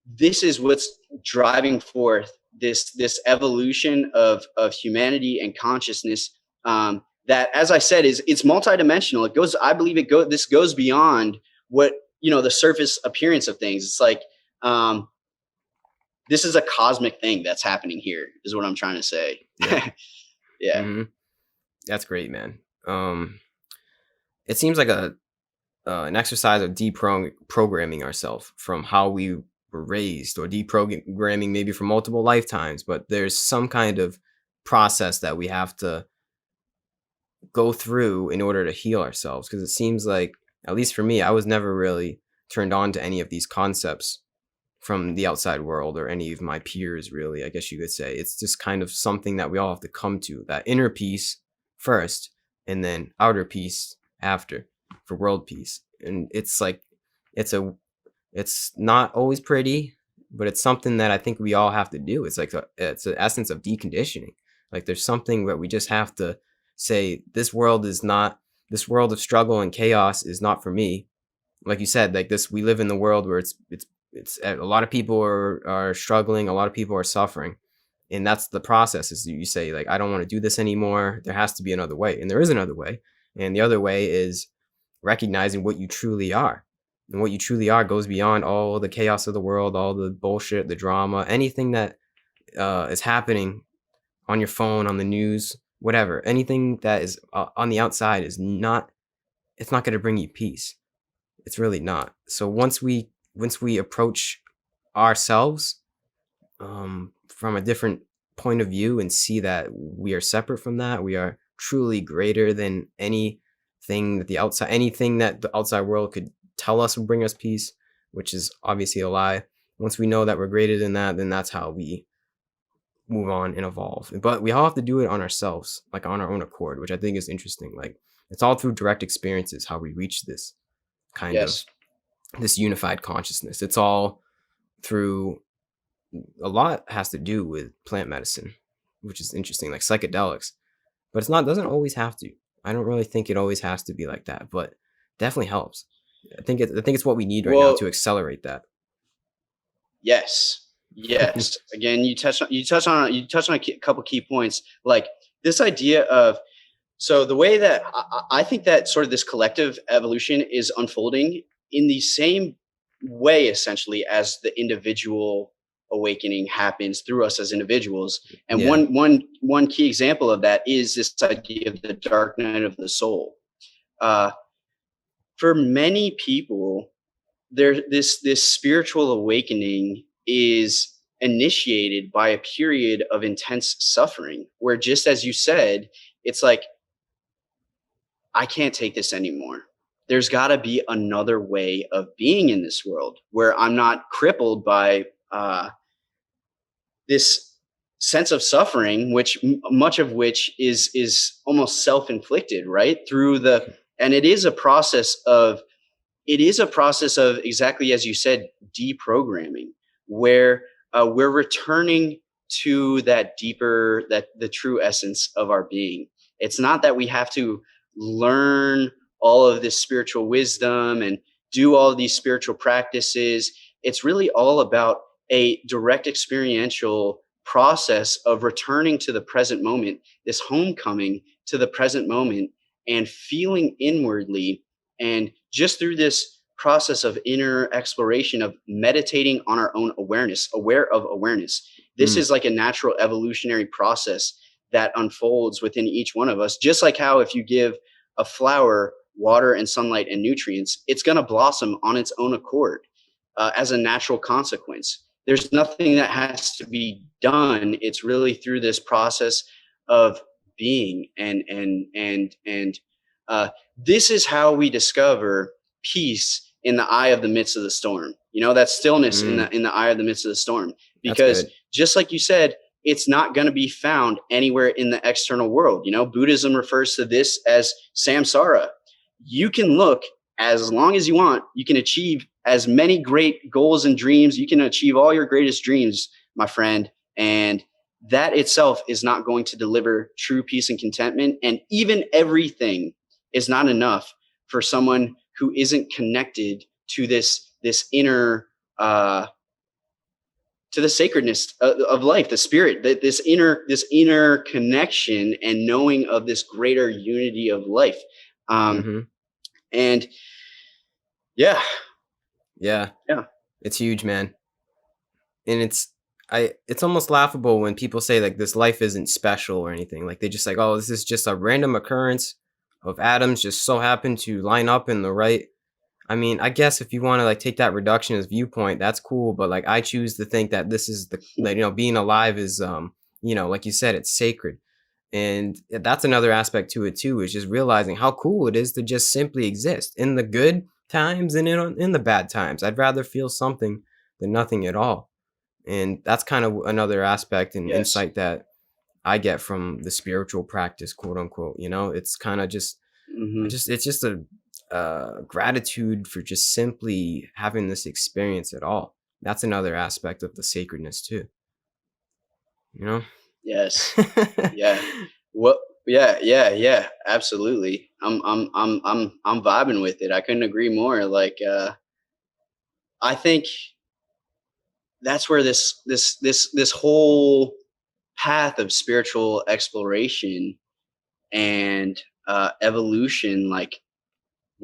this is what's driving forth this evolution of humanity and consciousness, that, as I said, it's multidimensional. This goes beyond what, the surface appearance of things. It's like, this is a cosmic thing that's happening here, is what I'm trying to say. Yeah. Mm-hmm. That's great, man. It seems like an exercise of deprogramming ourselves from how we were raised, or deprogramming maybe for multiple lifetimes, but there's some kind of process that we have to go through in order to heal ourselves. Because it seems like, at least for me, I was never really turned on to any of these concepts from the outside world or any of my peers, really, I guess you could say. It's just kind of something that we all have to come to, that inner peace first and then outer peace after, for world peace. And it's like, it's not always pretty, but it's something that I think we all have to do. It's like it's the essence of deconditioning. Like, there's something that we just have to say, this world of struggle and chaos is not for me. Like you said, like we live in the world where it's a lot of people are struggling, a lot of people are suffering, and that's the process. Is you say, like, I don't want to do this anymore. There has to be another way, and there is another way, and the other way is recognizing what you truly are. And what you truly are goes beyond all the chaos of the world, all the bullshit, the drama, anything that is happening on your phone, on the news, whatever. Anything that is on the outside is not, it's not going to bring you peace. It's really not. So once we approach ourselves from a different point of view and see that we are separate from that, we are truly greater than anything that the outside world could tell us will bring us peace, which is obviously a lie. Once we know that we're greater than that, then that's how we move on and evolve. But we all have to do it on ourselves, like on our own accord, which I think is interesting. Like it's all through direct experiences how we reach this kind Yes. of this unified consciousness. It's all through, a lot has to do with plant medicine, which is interesting, like psychedelics. But it's not, doesn't always have to. I don't really think it always has to be like that, but definitely helps. I think it's what we need right now to accelerate that. Yes. Yes. Again, you touched on a couple key points, like this idea of, so the way that I think that sort of this collective evolution is unfolding in the same way, essentially, as the individual awakening happens through us as individuals. And Yeah. one key example of that is this idea of the dark night of the soul. For many people, this spiritual awakening is initiated by a period of intense suffering, where, just as you said, it's like, I can't take this anymore. There's got to be another way of being in this world where I'm not crippled by this sense of suffering, which much of which is almost self-inflicted, right? And it is a process of exactly as you said, deprogramming, where we're returning to that deeper, that the true essence of our being. It's not that we have to learn all of this spiritual wisdom and do all of these spiritual practices. It's really all about a direct experiential process of returning to the present moment, this homecoming to the present moment, and feeling inwardly. And just through this process of inner exploration, of meditating on our own awareness, aware of awareness, this is like a natural evolutionary process that unfolds within each one of us. Just like how if you give a flower water and sunlight and nutrients, it's going to blossom on its own accord as a natural consequence. There's nothing that has to be done. It's really through this process of being, and this is how we discover peace in the eye of the midst of the storm. You know, that stillness in the eye of the midst of the storm. Because just like you said, it's not going to be found anywhere in the external world. You know, Buddhism refers to this as samsara. You can look as long as you want. You can achieve as many great goals and dreams. You can achieve all your greatest dreams, my friend. And that itself is not going to deliver true peace and contentment. And even everything is not enough for someone who isn't connected to this inner, to the sacredness of life, the spirit, that this inner connection and knowing of this greater unity of life. And yeah, it's huge, man. And it's almost laughable when people say like this life isn't special or anything. Like they just like, oh, this is just a random occurrence of atoms just so happen to line up in the right. I mean, I guess if you want to like take that reductionist viewpoint, that's cool. But like, I choose to think that this is like, you know, being alive is, you know, like you said, it's sacred. And that's another aspect to it too, is just realizing how cool it is to just simply exist in the good times and in the bad times. I'd rather feel something than nothing at all. And that's kind of another aspect and insight that I get from the spiritual practice, quote unquote. You know, it's kind of just, it's just a gratitude for just simply having this experience at all. That's another aspect of the sacredness too. You know? Yes. Yeah. Well, yeah, absolutely. I'm vibing with it. I couldn't agree more. Like, I think that's where this whole path of spiritual exploration and evolution, like,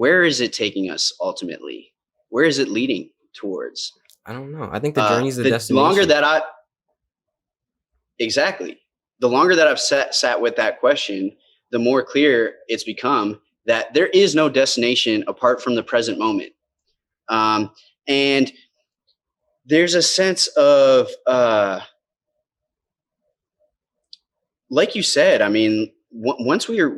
where is it taking us ultimately? Where is it leading towards? I don't know. I think the journey is the The longer destination. that exactly, the longer that I've sat with that question, the more clear it's become that there is no destination apart from the present moment. And there's a sense of, like you said, I mean, once we're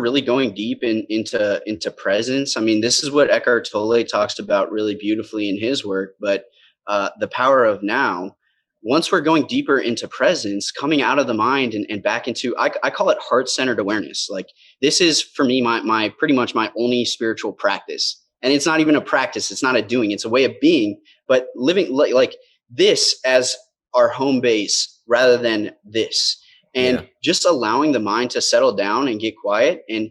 really going deep into presence, I mean, this is what Eckhart Tolle talks about really beautifully in his work. But the power of now, once we're going deeper into presence, coming out of the mind and back into, I call it heart-centered awareness. Like, this is for me my pretty much my only spiritual practice, and it's not even a practice. It's not a doing. It's a way of being, but living like this as our home base rather than this. And Yeah. just allowing the mind to settle down and get quiet and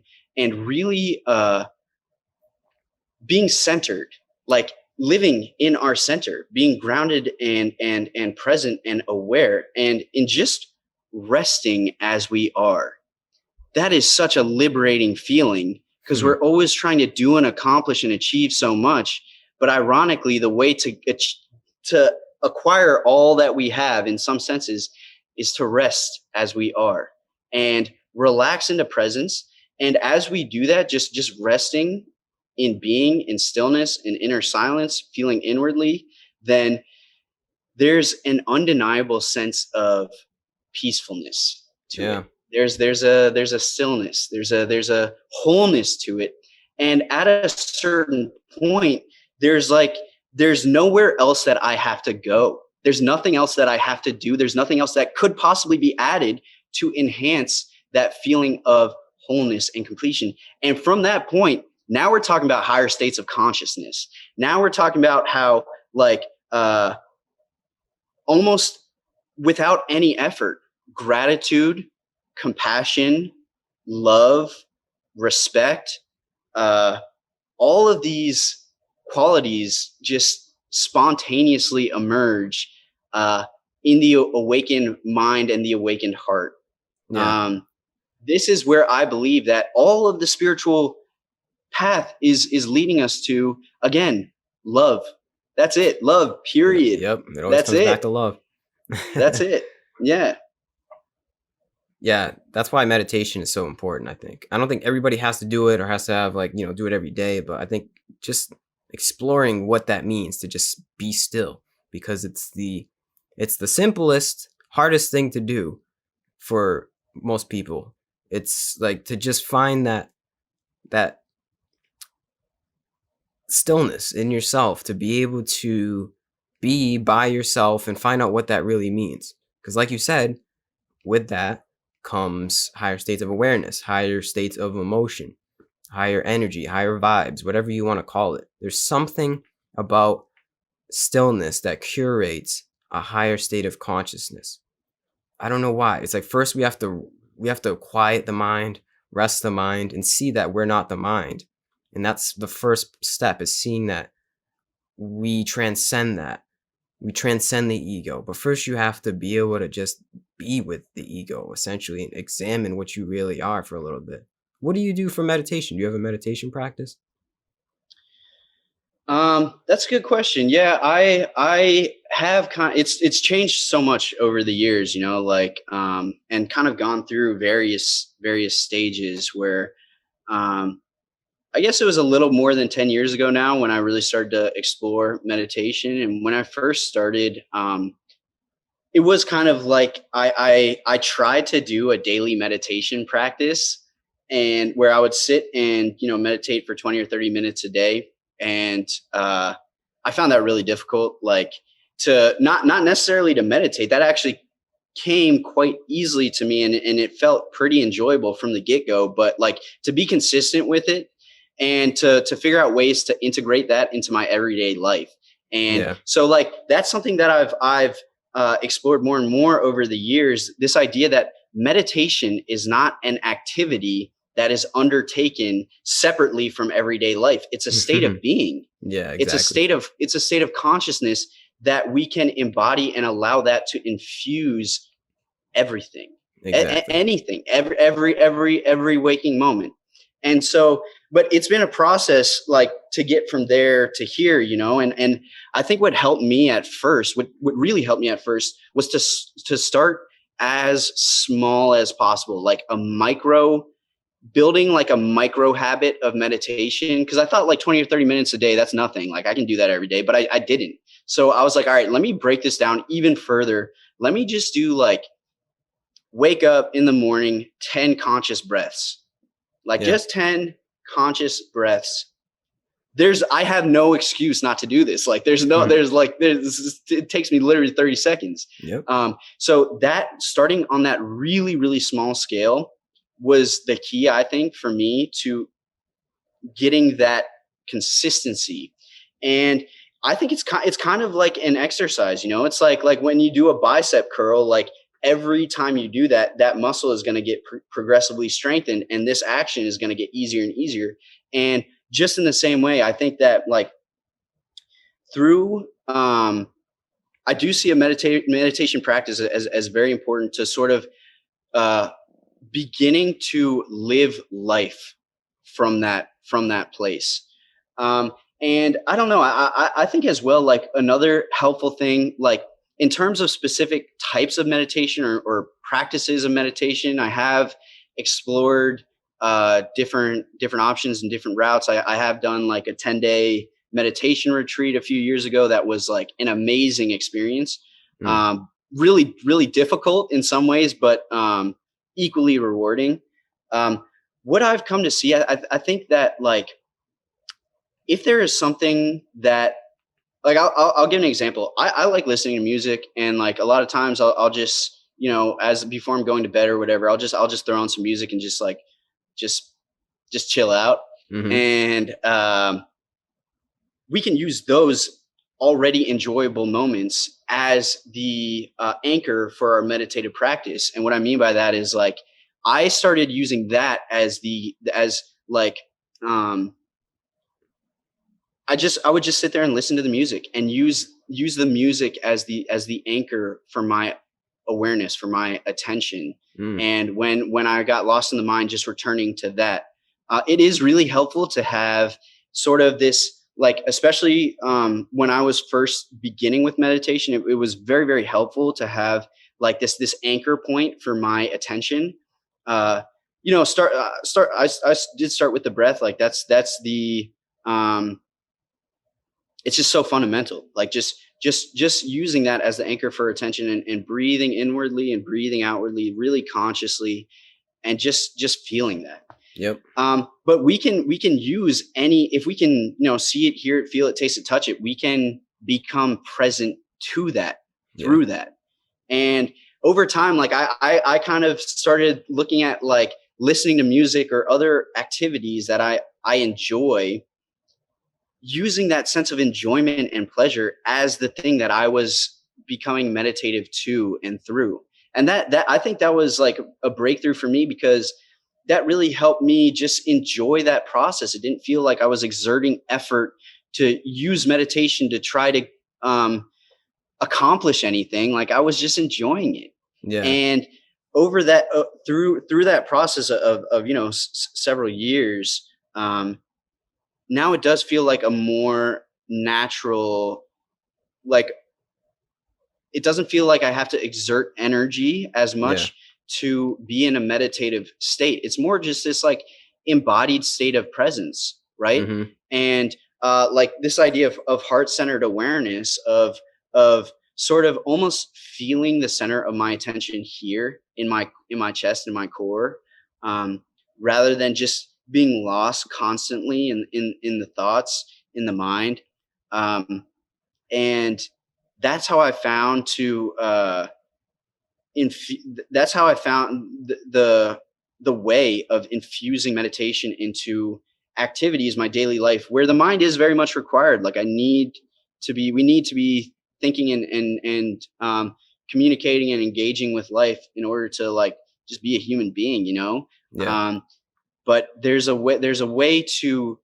really being centered, like living in our center, being grounded and present and aware, and in just resting as we are. That is such a liberating feeling, because we're always trying to do and accomplish and achieve so much. But ironically, the way to acquire all that we have in some senses is to rest as we are and relax into presence. And as we do that, just resting in being, in stillness, in inner silence, feeling inwardly, then there's an undeniable sense of peacefulness to Yeah. it. There's a stillness, there's a wholeness to it. And at a certain point, there's nowhere else that I have to go. There's nothing else that I have to do. There's nothing else that could possibly be added to enhance that feeling of wholeness and completion. And from that point, now we're talking about higher states of consciousness. Now we're talking about how, like, almost without any effort, gratitude, compassion, love, respect, all of these qualities just spontaneously emerge in the awakened mind and the awakened heart. Yeah. This is where I believe that all of the spiritual path is leading us to, again, love. That's it. Love, period. Yep. It always That's comes back it. to love. That's it. Yeah. Yeah, that's why meditation is so important, I think. I don't think everybody has to do it or has to have, like, do it every day, but I think just exploring what that means to just be still, because it's the simplest, hardest thing to do for most people. It's like to just find that stillness in yourself, to be able to be by yourself and find out what that really means. Because like you said, with that comes higher states of awareness, higher states of emotion, higher energy, higher vibes, whatever you want to call it. There's something about stillness that curates a higher state of consciousness. I don't know why. It's like, first we have to quiet the mind, rest the mind, and see that we're not the mind. And that's the first step, is seeing that we transcend that. We transcend the ego. But first you have to be able to just be with the ego, essentially, and examine what you really are for a little bit. What do you do for meditation? Do you have a meditation practice? That's a good question. Yeah, I have it's changed so much over the years, like, and kind of gone through various stages where, I guess it was a little more than 10 years ago now when I really started to explore meditation. And when I first started, it was kind of like I tried to do a daily meditation practice, and where I would sit and meditate for 20 or 30 minutes a day. And I found that really difficult, like, to not necessarily to meditate. That actually came quite easily to me, and it felt pretty enjoyable from the get-go. But, like, to be consistent with it and to figure out ways to integrate that into my everyday life. And Yeah. so, like, that's something that I've explored more and more over the years, this idea that meditation is not an activity that is undertaken separately from everyday life. It's a state of being. Yeah, exactly. It's a state of consciousness that we can embody and allow that to infuse everything, Exactly. anything, every waking moment. And so, but it's been a process like to get from there to here, you know, and I think what helped me at first, what really helped me at first was to start as small as possible, like building like a micro habit of meditation. Cause I thought like 20 or 30 minutes a day, that's nothing. Like I can do that every day, but I didn't. So I was like, all right, let me break this down even further. Let me just do like wake up in the morning, 10 conscious breaths, like Yeah. just 10 conscious breaths. I have no excuse not to do this. Like it takes me literally 30 seconds. Yep. So that starting on that really, really small scale was the key, I think, for me to getting that consistency. And I think it's kind of like an exercise, you know, it's like when you do a bicep curl, like every time you do that, that muscle is going to get progressively strengthened, and this action is going to get easier and easier. And just in the same way, I think that like through, I do see a meditation practice as very important to sort of, beginning to live life from that place. And I don't know, I think as well, like another helpful thing, like in terms of specific types of meditation or practices of meditation, I have explored different options and different routes. I have done like a 10-day meditation retreat a few years ago that was like an amazing experience. Really, really difficult in some ways, but equally rewarding. What I've come to see, I think that like if there is something that like I'll give an example. I like listening to music, and like a lot of times I'll just, you know, as before I'm going to bed or whatever, I'll just throw on some music and just like just chill out. Mm-hmm. And we can use those already enjoyable moments as the anchor for our meditative practice. And what I mean by that is like I started using that as like I would just sit there and listen to the music and use the music as the anchor for my awareness, for my attention. And when I got lost in the mind, just returning to that. It is really helpful to have sort of this, like, especially when I was first beginning with meditation, it was very, very helpful to have like this anchor point for my attention. You know, I did start with the breath. Like that's the, it's just so fundamental. Like just using that as the anchor for attention, and breathing inwardly and breathing outwardly, really consciously, and just feeling that. Yep. But we can use any, if we can, you know, see it, hear it, feel it, taste it, touch it, we can become present to that through that. And over time, like I kind of started looking at like listening to music or other activities that I enjoy, using that sense of enjoyment and pleasure as the thing that I was becoming meditative to and through. And that I think that was like a breakthrough for me, because that really helped me just enjoy that process. It didn't feel like I was exerting effort to use meditation to try to accomplish anything. Like I was just enjoying it. Yeah. And over that, through that process of you know, several years, now it does feel like a more natural, like it doesn't feel like I have to exert energy as much to be in a meditative state. It's more just this like embodied state of presence, right? Mm-hmm. And like this idea of heart-centered awareness, of sort of almost feeling the center of my attention here in my chest and my core, rather than just being lost constantly in the thoughts, in the mind. And that's how I found that's how I found the way of infusing meditation into activities, my daily life, where the mind is very much required. Like we need to be thinking and communicating and engaging with life in order to like just be a human being, you know? Yeah. But there's a way to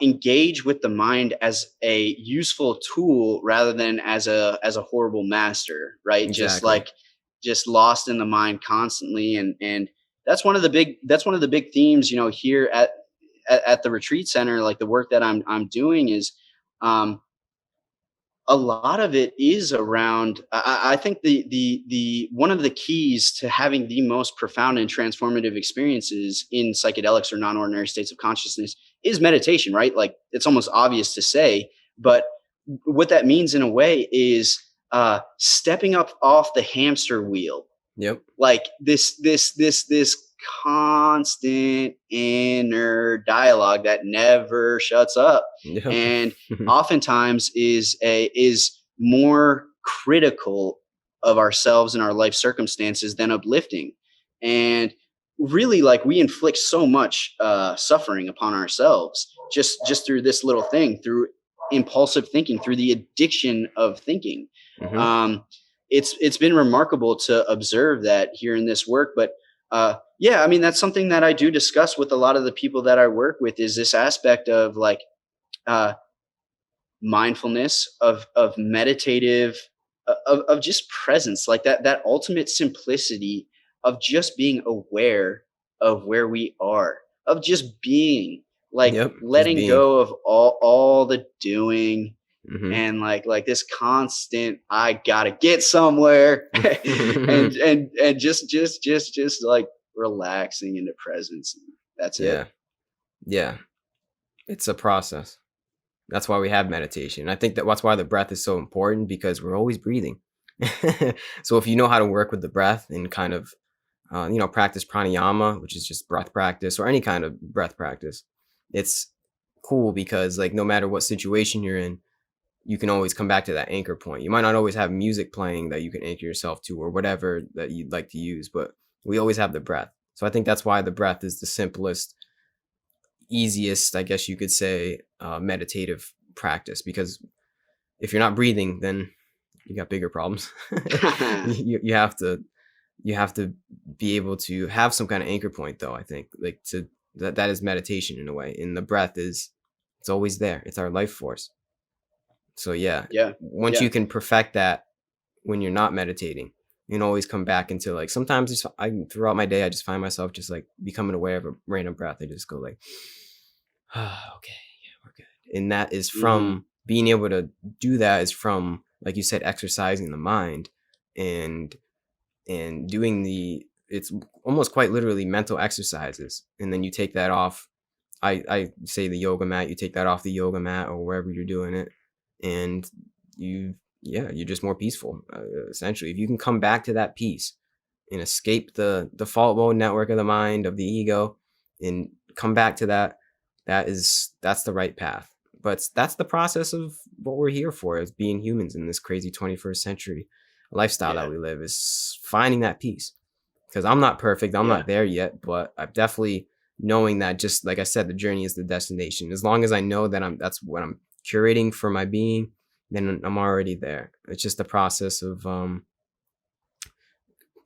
engage with the mind as a useful tool rather than as a horrible master, right? Exactly. Just lost in the mind constantly, and that's one of the big themes, you know, here at the retreat center. Like the work that I'm doing is, a lot of it is around, I think the one of the keys to having the most profound and transformative experiences in psychedelics or non-ordinary states of consciousness is meditation, right? Like it's almost obvious to say, but what that means in a way is stepping up off the hamster wheel. Yep. Like this constant inner dialogue that never shuts up, Yep. and oftentimes is more critical of ourselves and our life circumstances than uplifting. And really, like, we inflict so much suffering upon ourselves just through this little thing, through impulsive thinking, through the addiction of thinking. It's been remarkable to observe that here in this work. But yeah, I mean, that's something that I do discuss with a lot of the people that I work with, is this aspect of like mindfulness, of meditative, of just presence, like that ultimate simplicity of just being aware of where we are, of just being, like, Yep. letting go of all the doing, and like this constant I gotta get somewhere, and just like relaxing into presence. That's it. Yeah. It's a process. That's why we have meditation. I think that's why the breath is so important, because we're always breathing. So if you know how to work with the breath and kind of, practice pranayama, which is just breath practice, or any kind of breath practice, it's cool because, like, no matter what situation you're in, you can always come back to that anchor point. You might not always have music playing that you can anchor yourself to, or whatever that you'd like to use, but we always have the breath. So I think that's why the breath is the simplest, easiest, I guess you could say, meditative practice, because if you're not breathing, then you got bigger problems. you have to be able to have some kind of anchor point, though. I think, like, that is meditation in a way, and the breath it's always there. It's our life force. So yeah, once you can perfect that, when you're not meditating, you can always come back into, like, sometimes throughout my day, I just find myself just like becoming aware of a random breath. I just go like, okay, yeah, we're good. And that is from being able to do that, is from, like you said, exercising the mind and doing it's almost quite literally mental exercises. And then you take that off. I say the yoga mat, you take that off the yoga mat or wherever you're doing it, and you're just more peaceful, essentially. If you can come back to that peace and escape the default mode network of the mind, of the ego, and come back to that's the right path. But that's the process of what we're here for, as being humans in this crazy 21st century lifestyle that we live, is finding that peace. Because I'm not perfect, I'm not there yet, but I'm definitely knowing that, just like I said, the journey is the destination. As long as I know that that's what I'm curating for my being, then I'm already there. It's just the process of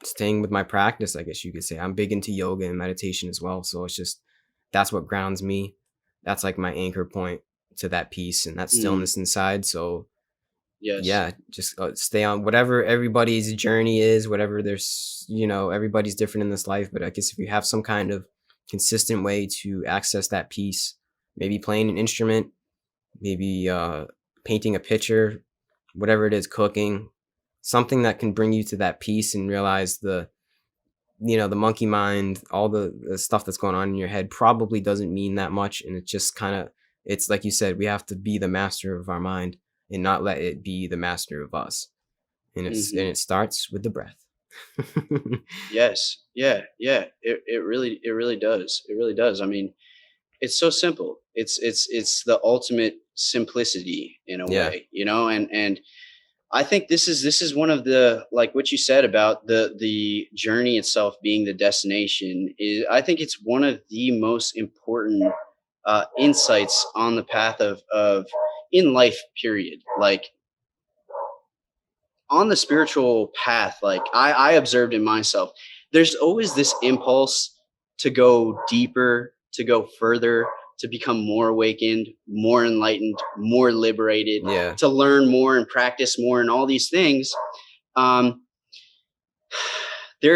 staying with my practice, I guess you could say. I'm big into yoga and meditation as well, so it's just, that's what grounds me. That's like my anchor point to that peace and that stillness inside. So just stay on whatever everybody's journey is, whatever there's, everybody's different in this life, but I guess if you have some kind of consistent way to access that peace, maybe playing an instrument, maybe painting a picture, whatever it is, cooking, something that can bring you to that peace and realize the monkey mind, all the stuff that's going on in your head probably doesn't mean that much. And it's just kind of, it's like you said, we have to be the master of our mind and not let it be the master of us. And it starts with the breath. Yes. Yeah. It really does. It really does. I mean, it's so simple. It's the ultimate simplicity in a way, and I think this is one of the, like what you said about the journey itself being the destination, is, I think it's one of the most important insights on the path of in life, period. Like, on the spiritual path, like I observed in myself, there's always this impulse to go deeper, to go further, to become more awakened, more enlightened, more liberated, to learn more and practice more and all these things. There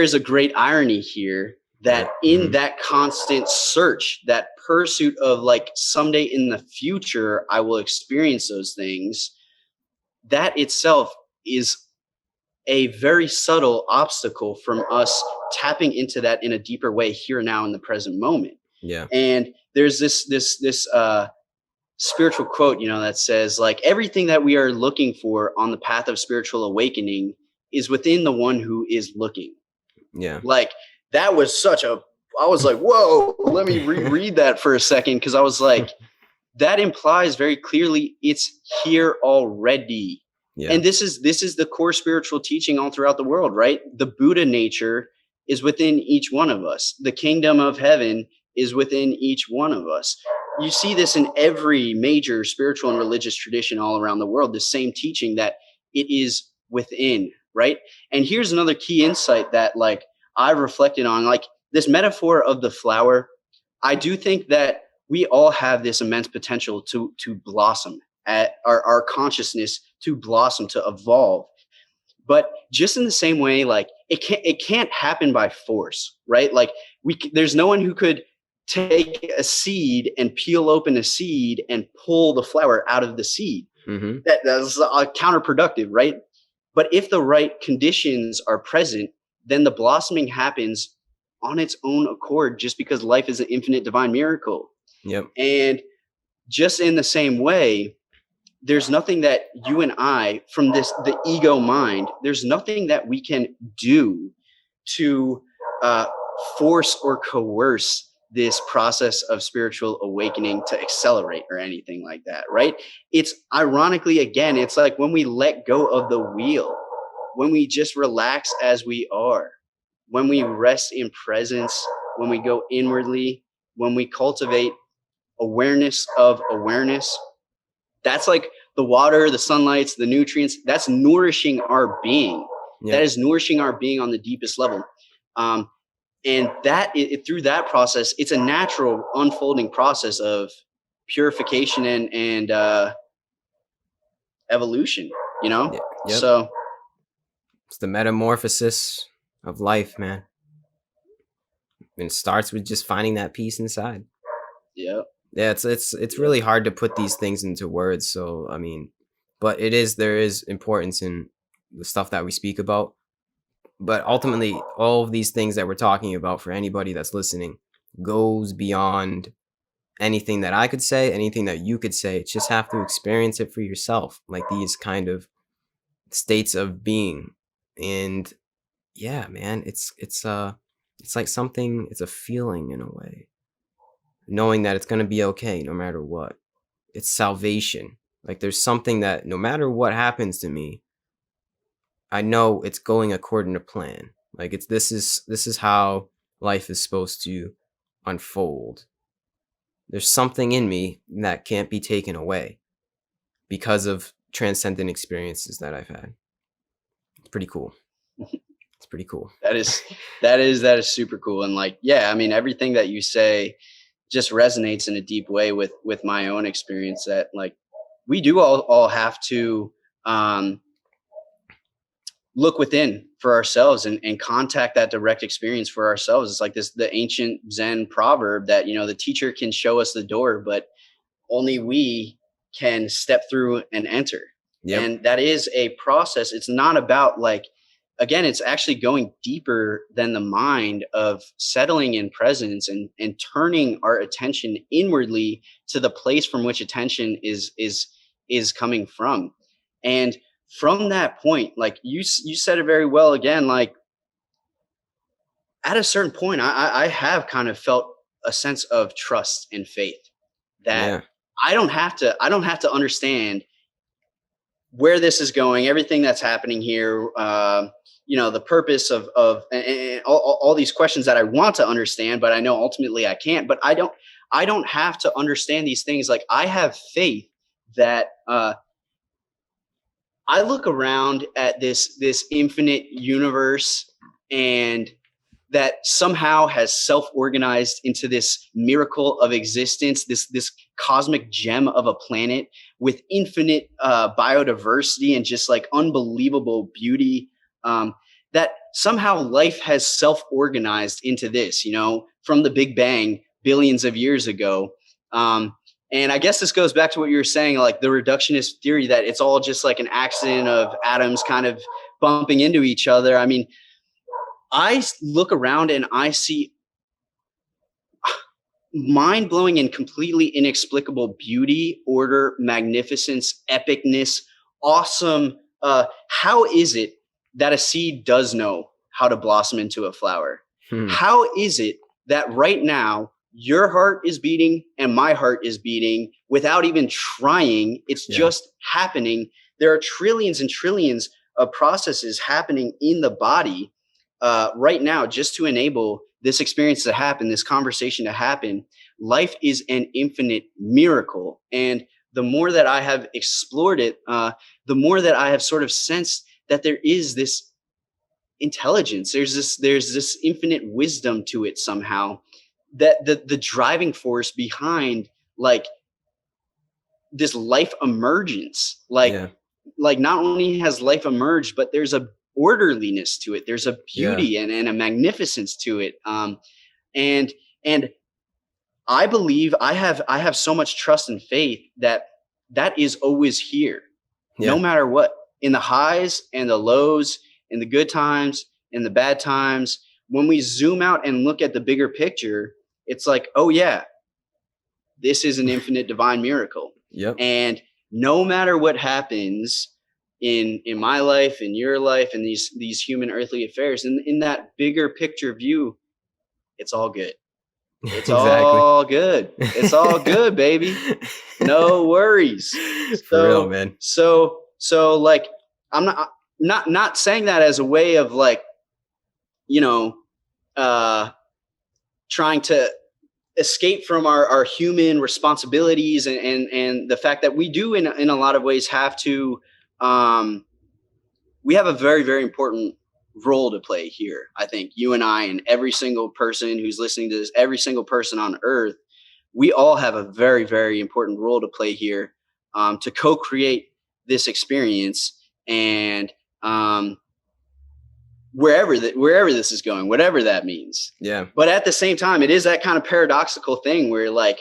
is a great irony here that in that constant search, that pursuit of like someday in the future, I will experience those things, that itself is a very subtle obstacle from us tapping into that in a deeper way here now in the present moment. Yeah. And there's this spiritual quote, you know, that says like everything that we are looking for on the path of spiritual awakening is within the one who is looking. Yeah. Like that was such a, I was like, whoa, let me reread that for a second. Cause I was like, that implies very clearly it's here already. Yeah. And this is the core spiritual teaching all throughout the world, right? The Buddha nature is within each one of us. The kingdom of heaven is within each one of us. You see this in every major spiritual and religious tradition all around the world, the same teaching that it is within, right? And here's another key insight that like I've reflected on, like this metaphor of the flower. I do think that we all have this immense potential to blossom, at our consciousness to blossom, to evolve. But just in the same way, like it can't happen by force, right? Like there's no one who could take a seed and peel open a seed and pull the flower out of the seed. Mm-hmm. That's counterproductive, right? But if the right conditions are present, then the blossoming happens on its own accord, just because life is an infinite divine miracle. Yep. And just in the same way, there's nothing that you and I, from the ego mind, there's nothing that we can do to force or coerce this process of spiritual awakening to accelerate or anything like that, right? It's ironically, again, it's like when we let go of the wheel, when we just relax as we are, when we rest in presence, when we go inwardly, when we cultivate awareness of awareness, that's like the water, the sunlights, the nutrients, that's nourishing our being. Yep. That is nourishing our being on the deepest level. And that through that process, it's a natural unfolding process of purification and evolution, you know? Yep. So it's the metamorphosis of life, man. And it starts with just finding that peace inside. Yep. Yeah, it's really hard to put these things into words. So I mean, but there is importance in the stuff that we speak about. But ultimately, all of these things that we're talking about, for anybody that's listening, goes beyond anything that I could say, anything that you could say. It's just have to experience it for yourself, like these kind of states of being. And yeah, man, it's like something. It's a feeling in a way, knowing that it's gonna be okay no matter what. It's salvation. Like there's something that no matter what happens to me, I know it's going according to plan. Like this is how life is supposed to unfold. There's something in me that can't be taken away because of transcendent experiences that I've had. It's pretty cool. It's pretty cool. That is super cool. And like, yeah, I mean, everything that you say just resonates in a deep way with my own experience, that like we do all have to look within for ourselves and contact that direct experience for ourselves. It's like the ancient Zen proverb that, you know, the teacher can show us the door, but only we can step through and enter. Yep. And that is a process. It's not about like, again, it's actually going deeper than the mind of settling in presence and turning our attention inwardly to the place from which attention is coming from. And from that point, like you said it very well again, like at a certain point, I have kind of felt a sense of trust and faith that I don't have to understand where this is going, everything that's happening here, you know, the purpose of and all these questions that I want to understand, but I know ultimately I can't. But I don't have to understand these things. Like I have faith that I look around at this infinite universe, and that somehow has self-organized into this miracle of existence, this cosmic gem of a planet with infinite biodiversity and just like unbelievable beauty, that somehow life has self-organized into this, from the Big Bang billions of years ago. And I guess this goes back to what you were saying, like the reductionist theory, that it's all just like an accident of atoms kind of bumping into each other. I mean, I look around and I see mind-blowing and completely inexplicable beauty, order, magnificence, epicness, awesome. How is it that a seed does know how to blossom into a flower? How is it that right now your heart is beating and my heart is beating without even trying? It's just happening. There are trillions and trillions of processes happening in the body right now just to enable this experience to happen, this conversation to happen. Life is an infinite miracle. And the more that I have explored it, the more that I have sort of sensed that there is this intelligence, there's this infinite wisdom to it somehow, that the driving force behind like this life emergence, like not only has life emerged, but there's a orderliness to it. There's a beauty and a magnificence to it. And I believe I have so much trust and faith that is always here, no matter what, in the highs and the lows, in the good times, in the bad times. When we zoom out and look at the bigger picture, it's like, oh yeah, this is an infinite divine miracle. And no matter what happens in my life, in your life, in these human earthly affairs, in that bigger picture view, it's all good. It's all good. It's all good, baby. No worries. For real, man. So like, I'm not saying that as a way of like, trying to escape from our human responsibilities and the fact that we do in a lot of ways have to, we have a very, very important role to play here. I think you and I and every single person who's listening to this, every single person on earth, we all have a very, very important role to play here, to co-create this experience. And wherever this is going, whatever that means. But at the same time, it is that kind of paradoxical thing where like,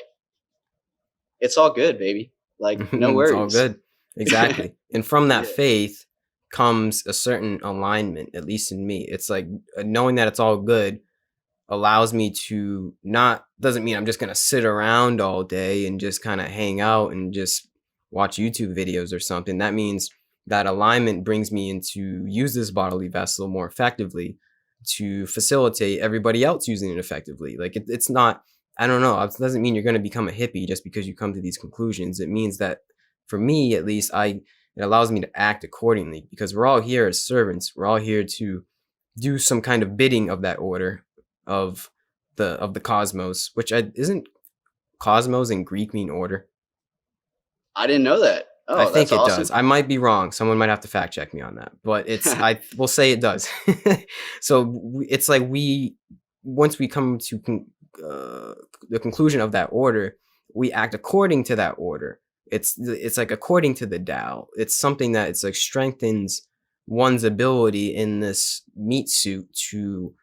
it's all good, baby. Like, no worries. It's all good. Exactly. And from that faith comes a certain alignment, at least in me. It's like knowing that it's all good allows me to doesn't mean I'm just going to sit around all day and just kind of hang out and just watch YouTube videos or something. That means that alignment brings me into use this bodily vessel more effectively to facilitate everybody else using it effectively. Like it's not, I don't know. It doesn't mean you're going to become a hippie just because you come to these conclusions. It means that for me, at least, it allows me to act accordingly, because we're all here as servants. We're all here to do some kind of bidding of that order of the cosmos, which isn't cosmos in Greek mean order? I didn't know that. Oh, I think it awesome. does. I might be wrong. Someone might have to fact check me on that, but I will say it does. So it's like once we come to the conclusion of that order, we act according to that order. It's like according to the Tao. It's something that it's like strengthens one's ability in this meat suit to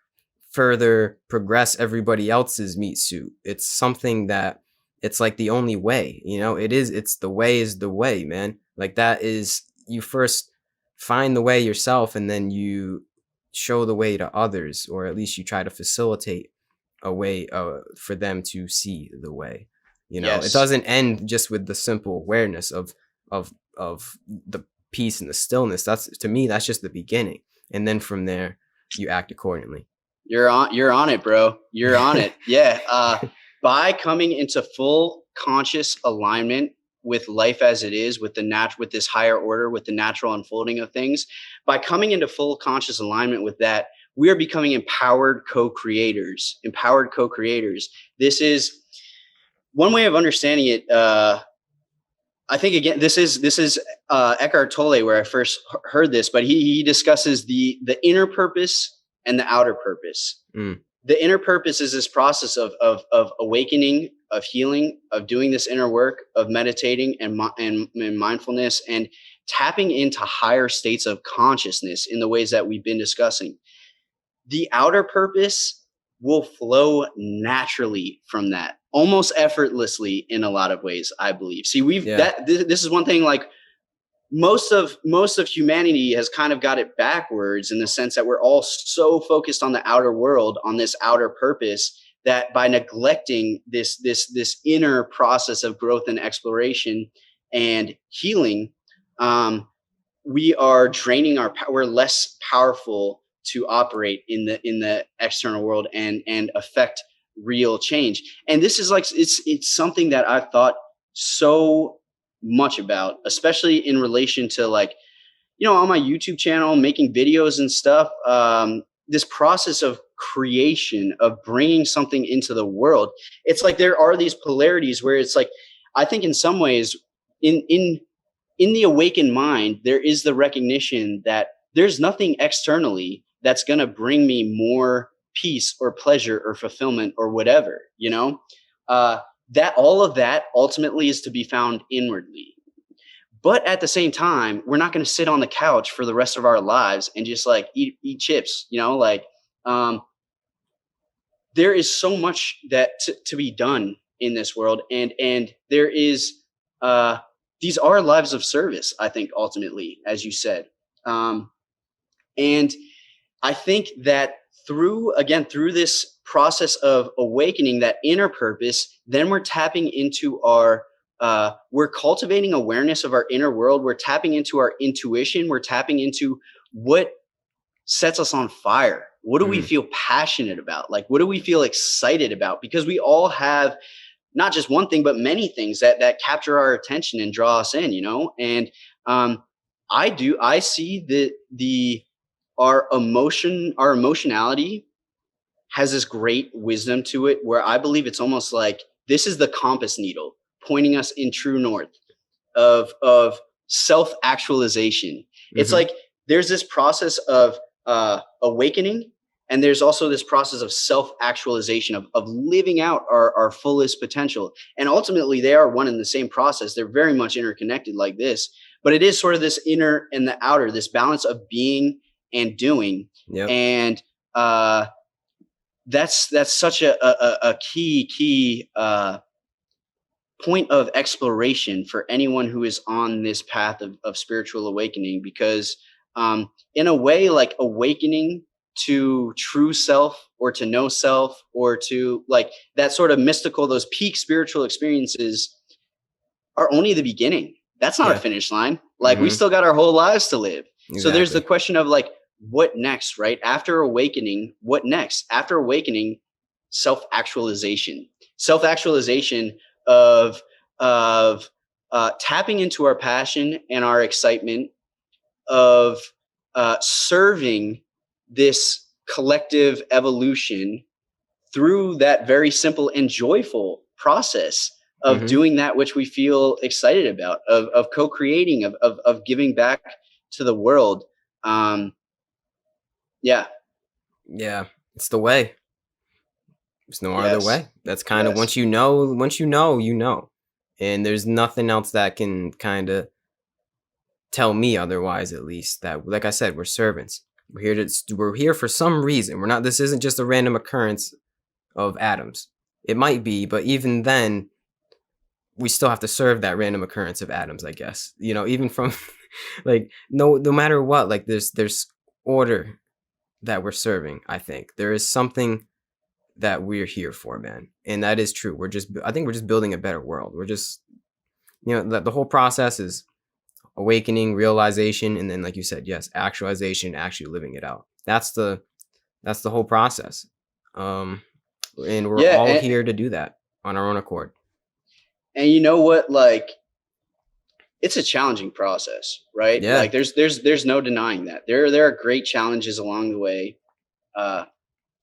further progress everybody else's meat suit. It's something that it's like the only way, it's the way is the way, man. Like that is, you first find the way yourself and then you show the way to others, or at least you try to facilitate a way for them to see the way. It doesn't end just with the simple awareness of the peace and the stillness. To me, that's just the beginning. And then from there, you act accordingly. You're on it, bro. You're on it. Yeah. By coming into full conscious alignment with life as it is, with with this higher order, with the natural unfolding of things, by coming into full conscious alignment with that, we are becoming empowered co-creators. This is one way of understanding it. I think, again, this is Eckhart Tolle where I first heard this, but he discusses the inner purpose and the outer purpose. The inner purpose is this process of awakening, of healing, of doing this inner work, of meditating and mindfulness, and tapping into higher states of consciousness in the ways that we've been discussing. the outer purpose will flow naturally from that, almost effortlessly in a lot of ways, I believe. See, this is one thing, like, most of humanity has kind of got it backwards, in the sense that we're all so focused on the outer world, on this outer purpose, that by neglecting this inner process of growth and exploration and healing, we are draining our power. We're less powerful to operate in the external world and affect real change. And this is like, it's something that I've thought so much about, especially in relation to, like, on my YouTube channel, making videos and stuff. This process of creation, of bringing something into the world, it's like there are these polarities where it's like, I think in some ways, in the awakened mind, there is the recognition that there's nothing externally that's going to bring me more peace or pleasure or fulfillment or whatever, that all of that ultimately is to be found inwardly. But at the same time, we're not going to sit on the couch for the rest of our lives and just like eat chips, there is so much that to be done in this world. And there is, these are lives of service, I think, ultimately, as you said. And I think that through this process of awakening that inner purpose, then we're tapping into we're cultivating awareness of our inner world. We're tapping into our intuition. We're tapping into what sets us on fire. What do we feel passionate about? Like, what do we feel excited about? Because we all have not just one thing, but many things that capture our attention and draw us in, And I see our emotionality has this great wisdom to it, where I believe it's almost like this is the compass needle pointing us in true north of self-actualization. Mm-hmm. It's like there's this process of awakening, and there's also this process of self-actualization, of living out our fullest potential. And ultimately, they are one and the same process. They're very much interconnected like this, but it is sort of this inner and the outer, this balance of being and doing. Yep. And that's such a key point of exploration for anyone who is on this path of spiritual awakening, because in a way, like, awakening to true self, or to know self, or to like that sort of mystical, those peak spiritual experiences are only the beginning. That's not a finish line. Like, we still got our whole lives to live. Exactly. So there's the question of like, what next, right? After awakening, what next? After awakening, self-actualization of tapping into our passion and our excitement of serving this collective evolution through that very simple and joyful process of doing that which we feel excited about, of co-creating, of giving back to the world. Yeah, it's the way. There's no other way. That's kind of, once you know, and there's nothing else that can kind of tell me otherwise, at least. That, like I said, we're servants. We're here for some reason. This isn't just a random occurrence of atoms. It might be, but even then, we still have to serve that random occurrence of atoms, I guess. Even from like, no matter what, like, there's order that we're serving. I think there is something that we're here for, man. And that is true. I think we're just building a better world. We're just, the whole process is awakening, realization, and then, like you said, yes, actualization, actually living it out. That's the whole process. And we're all here to do that on our own accord. And you know what? Like, it's a challenging process, right? Yeah. Like, there's no denying that. There are great challenges along the way.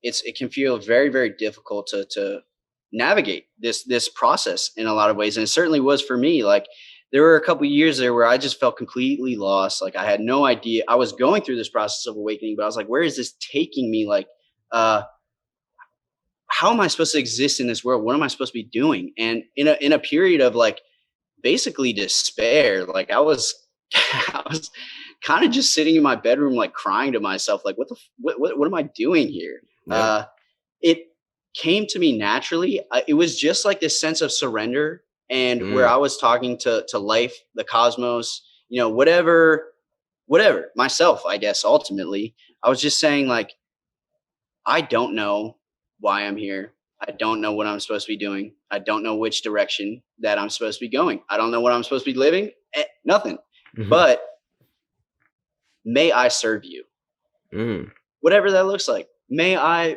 It can feel very, very difficult to navigate this process in a lot of ways. And it certainly was for me. Like, there were a couple of years there where I just felt completely lost. Like, I had no idea. I was going through this process of awakening, but I was like, where is this taking me? Like, how am I supposed to exist in this world? What am I supposed to be doing? And in a period of like basically despair, like I was kind of just sitting in my bedroom, like crying to myself, like, what am I doing here? Yeah. It came to me naturally. It was just like this sense of surrender, and where I was talking to life, the cosmos, whatever, myself, I guess. Ultimately, I was just saying, like, I don't know why I'm here. I don't know what I'm supposed to be doing. I don't know which direction that I'm supposed to be going. I don't know what I'm supposed to be living. Nothing. But may I serve you? Whatever that looks like. May I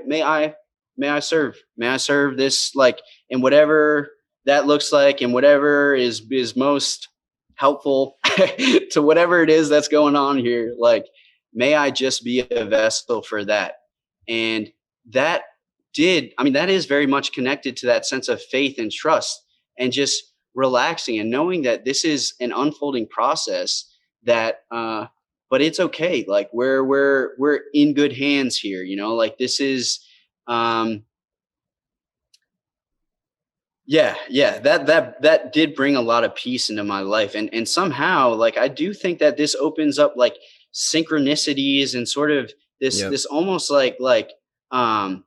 serve? May I serve this, like, and whatever that looks like, and whatever is most helpful to whatever it is that's going on here. Like, may I just be a vessel for that? And that is very much connected to that sense of faith and trust, and just relaxing and knowing that this is an unfolding process, that but it's okay. Like, we're in good hands here, like, this is that did bring a lot of peace into my life. And somehow, like, I do think that this opens up, like, synchronicities, and sort of this almost like I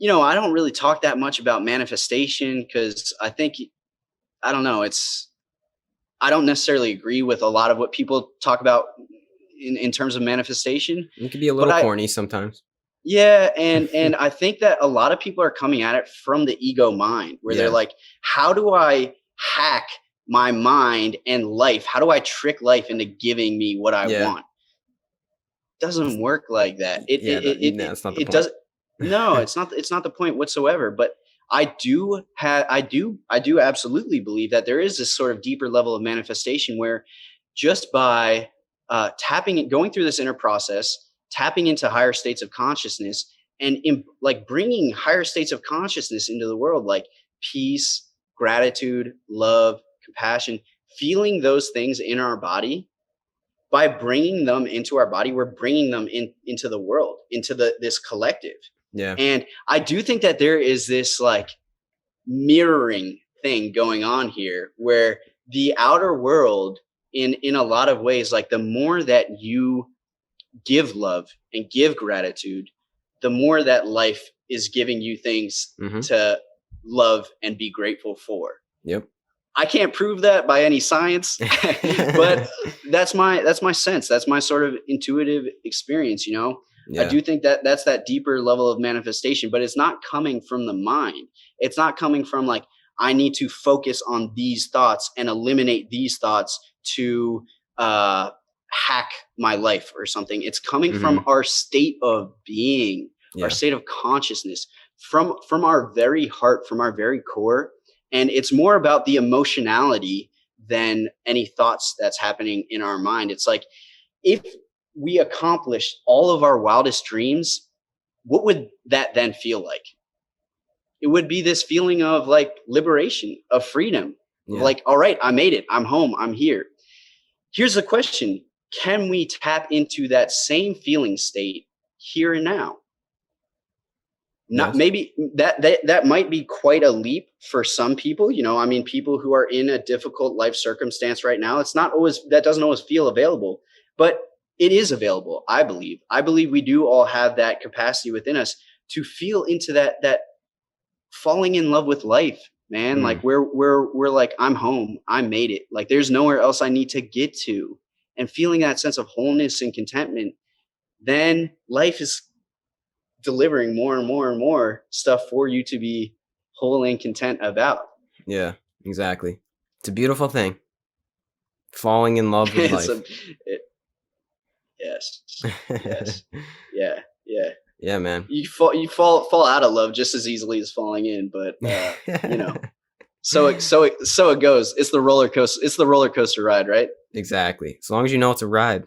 don't really talk that much about manifestation, because I don't know, I don't necessarily agree with a lot of what people talk about in terms of manifestation. It can be a little corny sometimes. Yeah, and I think that a lot of people are coming at it from the ego mind, where they're like, how do I hack my mind and life? How do I trick life into giving me what I want? Doesn't work like that. That's not the point. Doesn't. No, it's not the point whatsoever. But I do absolutely believe that there is this sort of deeper level of manifestation, where just by going through this inner process, tapping into higher states of consciousness, and like bringing higher states of consciousness into the world, like peace, gratitude, love, compassion, feeling those things in our body. By bringing them into our body, we're bringing them into the world, into this collective. Yeah. And I do think that there is this, like, mirroring thing going on here, where the outer world, in a lot of ways, like, the more that you give love and give gratitude, the more that life is giving you things to love and be grateful for. Yep. I can't prove that by any science, but that's my sense. That's my sort of intuitive experience. Yeah. I do think that that's that deeper level of manifestation, but it's not coming from the mind. It's not coming from, like, I need to focus on these thoughts and eliminate these thoughts to hack my life or something. It's coming from our state of being, our state of consciousness, from our very heart, from our very core. And it's more about the emotionality than any thoughts that's happening in our mind. It's like, if we accomplished all of our wildest dreams, what would that then feel like? It would be this feeling of, like, liberation, of freedom. Like, all right, I made it. I'm home. I'm here. Here's the question. Can we tap into that same feeling state here and now? Not maybe that might be quite a leap for some people. I mean, people who are in a difficult life circumstance right now, that doesn't always feel available, but it is available. I believe we do all have that capacity within us to feel into that falling in love with life, man. Like, we're like, I'm home. I made it. Like, there's nowhere else I need to get to. And feeling that sense of wholeness and contentment, then life is delivering more and more and more stuff for you to be whole and content about. Yeah, exactly. It's a beautiful thing. Falling in love with life. Yes. Yeah. Yeah, man. You fall out of love just as easily as falling in, but so it goes. It's the roller coaster. It's the roller coaster ride, right? Exactly. As long as you know it's a ride.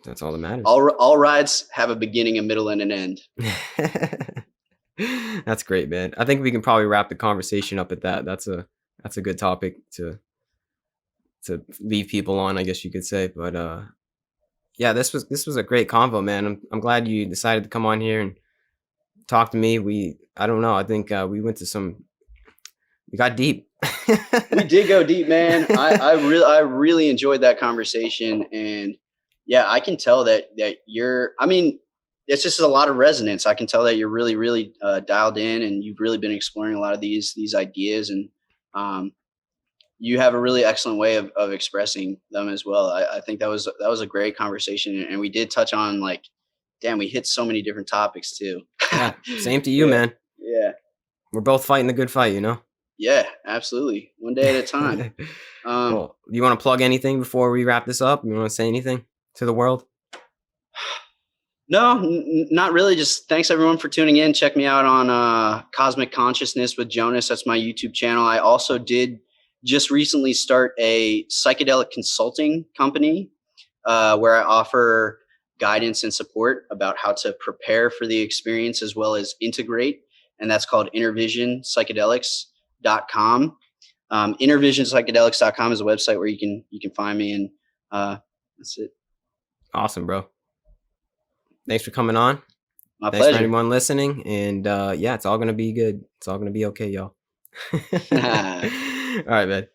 That's all that matters. All rides have a beginning, a middle, and an end. That's great, man. I think we can probably wrap the conversation up at that. That's a good topic to leave people on, I guess you could say. But yeah, this was a great convo, man. I'm glad you decided to come on here and talk to me. I don't know. I think we got deep. We did go deep, man. I really enjoyed that conversation, and yeah, I can tell that you're. I mean, it's just a lot of resonance. I can tell that you're really dialed in, and you've really been exploring a lot of these ideas, and um, you have a really excellent way of expressing them as well. I think that was a great conversation, and we did touch on like, damn, we hit so many different topics too. Yeah, same to you, Yeah, man. yeah, We're both fighting the good fight, you know. yeah, absolutely. One day at a time. Well, do you want to plug anything before we wrap this up? You want to say anything to the world? No, not really. Just thanks everyone for tuning in. Check me out on Cosmic Consciousness with Jonas. That's my YouTube channel. I also did just recently start a psychedelic consulting company where I offer guidance and support about how to prepare for the experience as well as integrate. And that's called intervisionpsychedelics.com. Intervisionpsychedelics.com is a website where you can find me, and that's it. Awesome, bro. Thanks for coming on. My Thanks pleasure. for anyone listening. And yeah, it's all going to be good. It's all going to be okay, y'all. All right, man.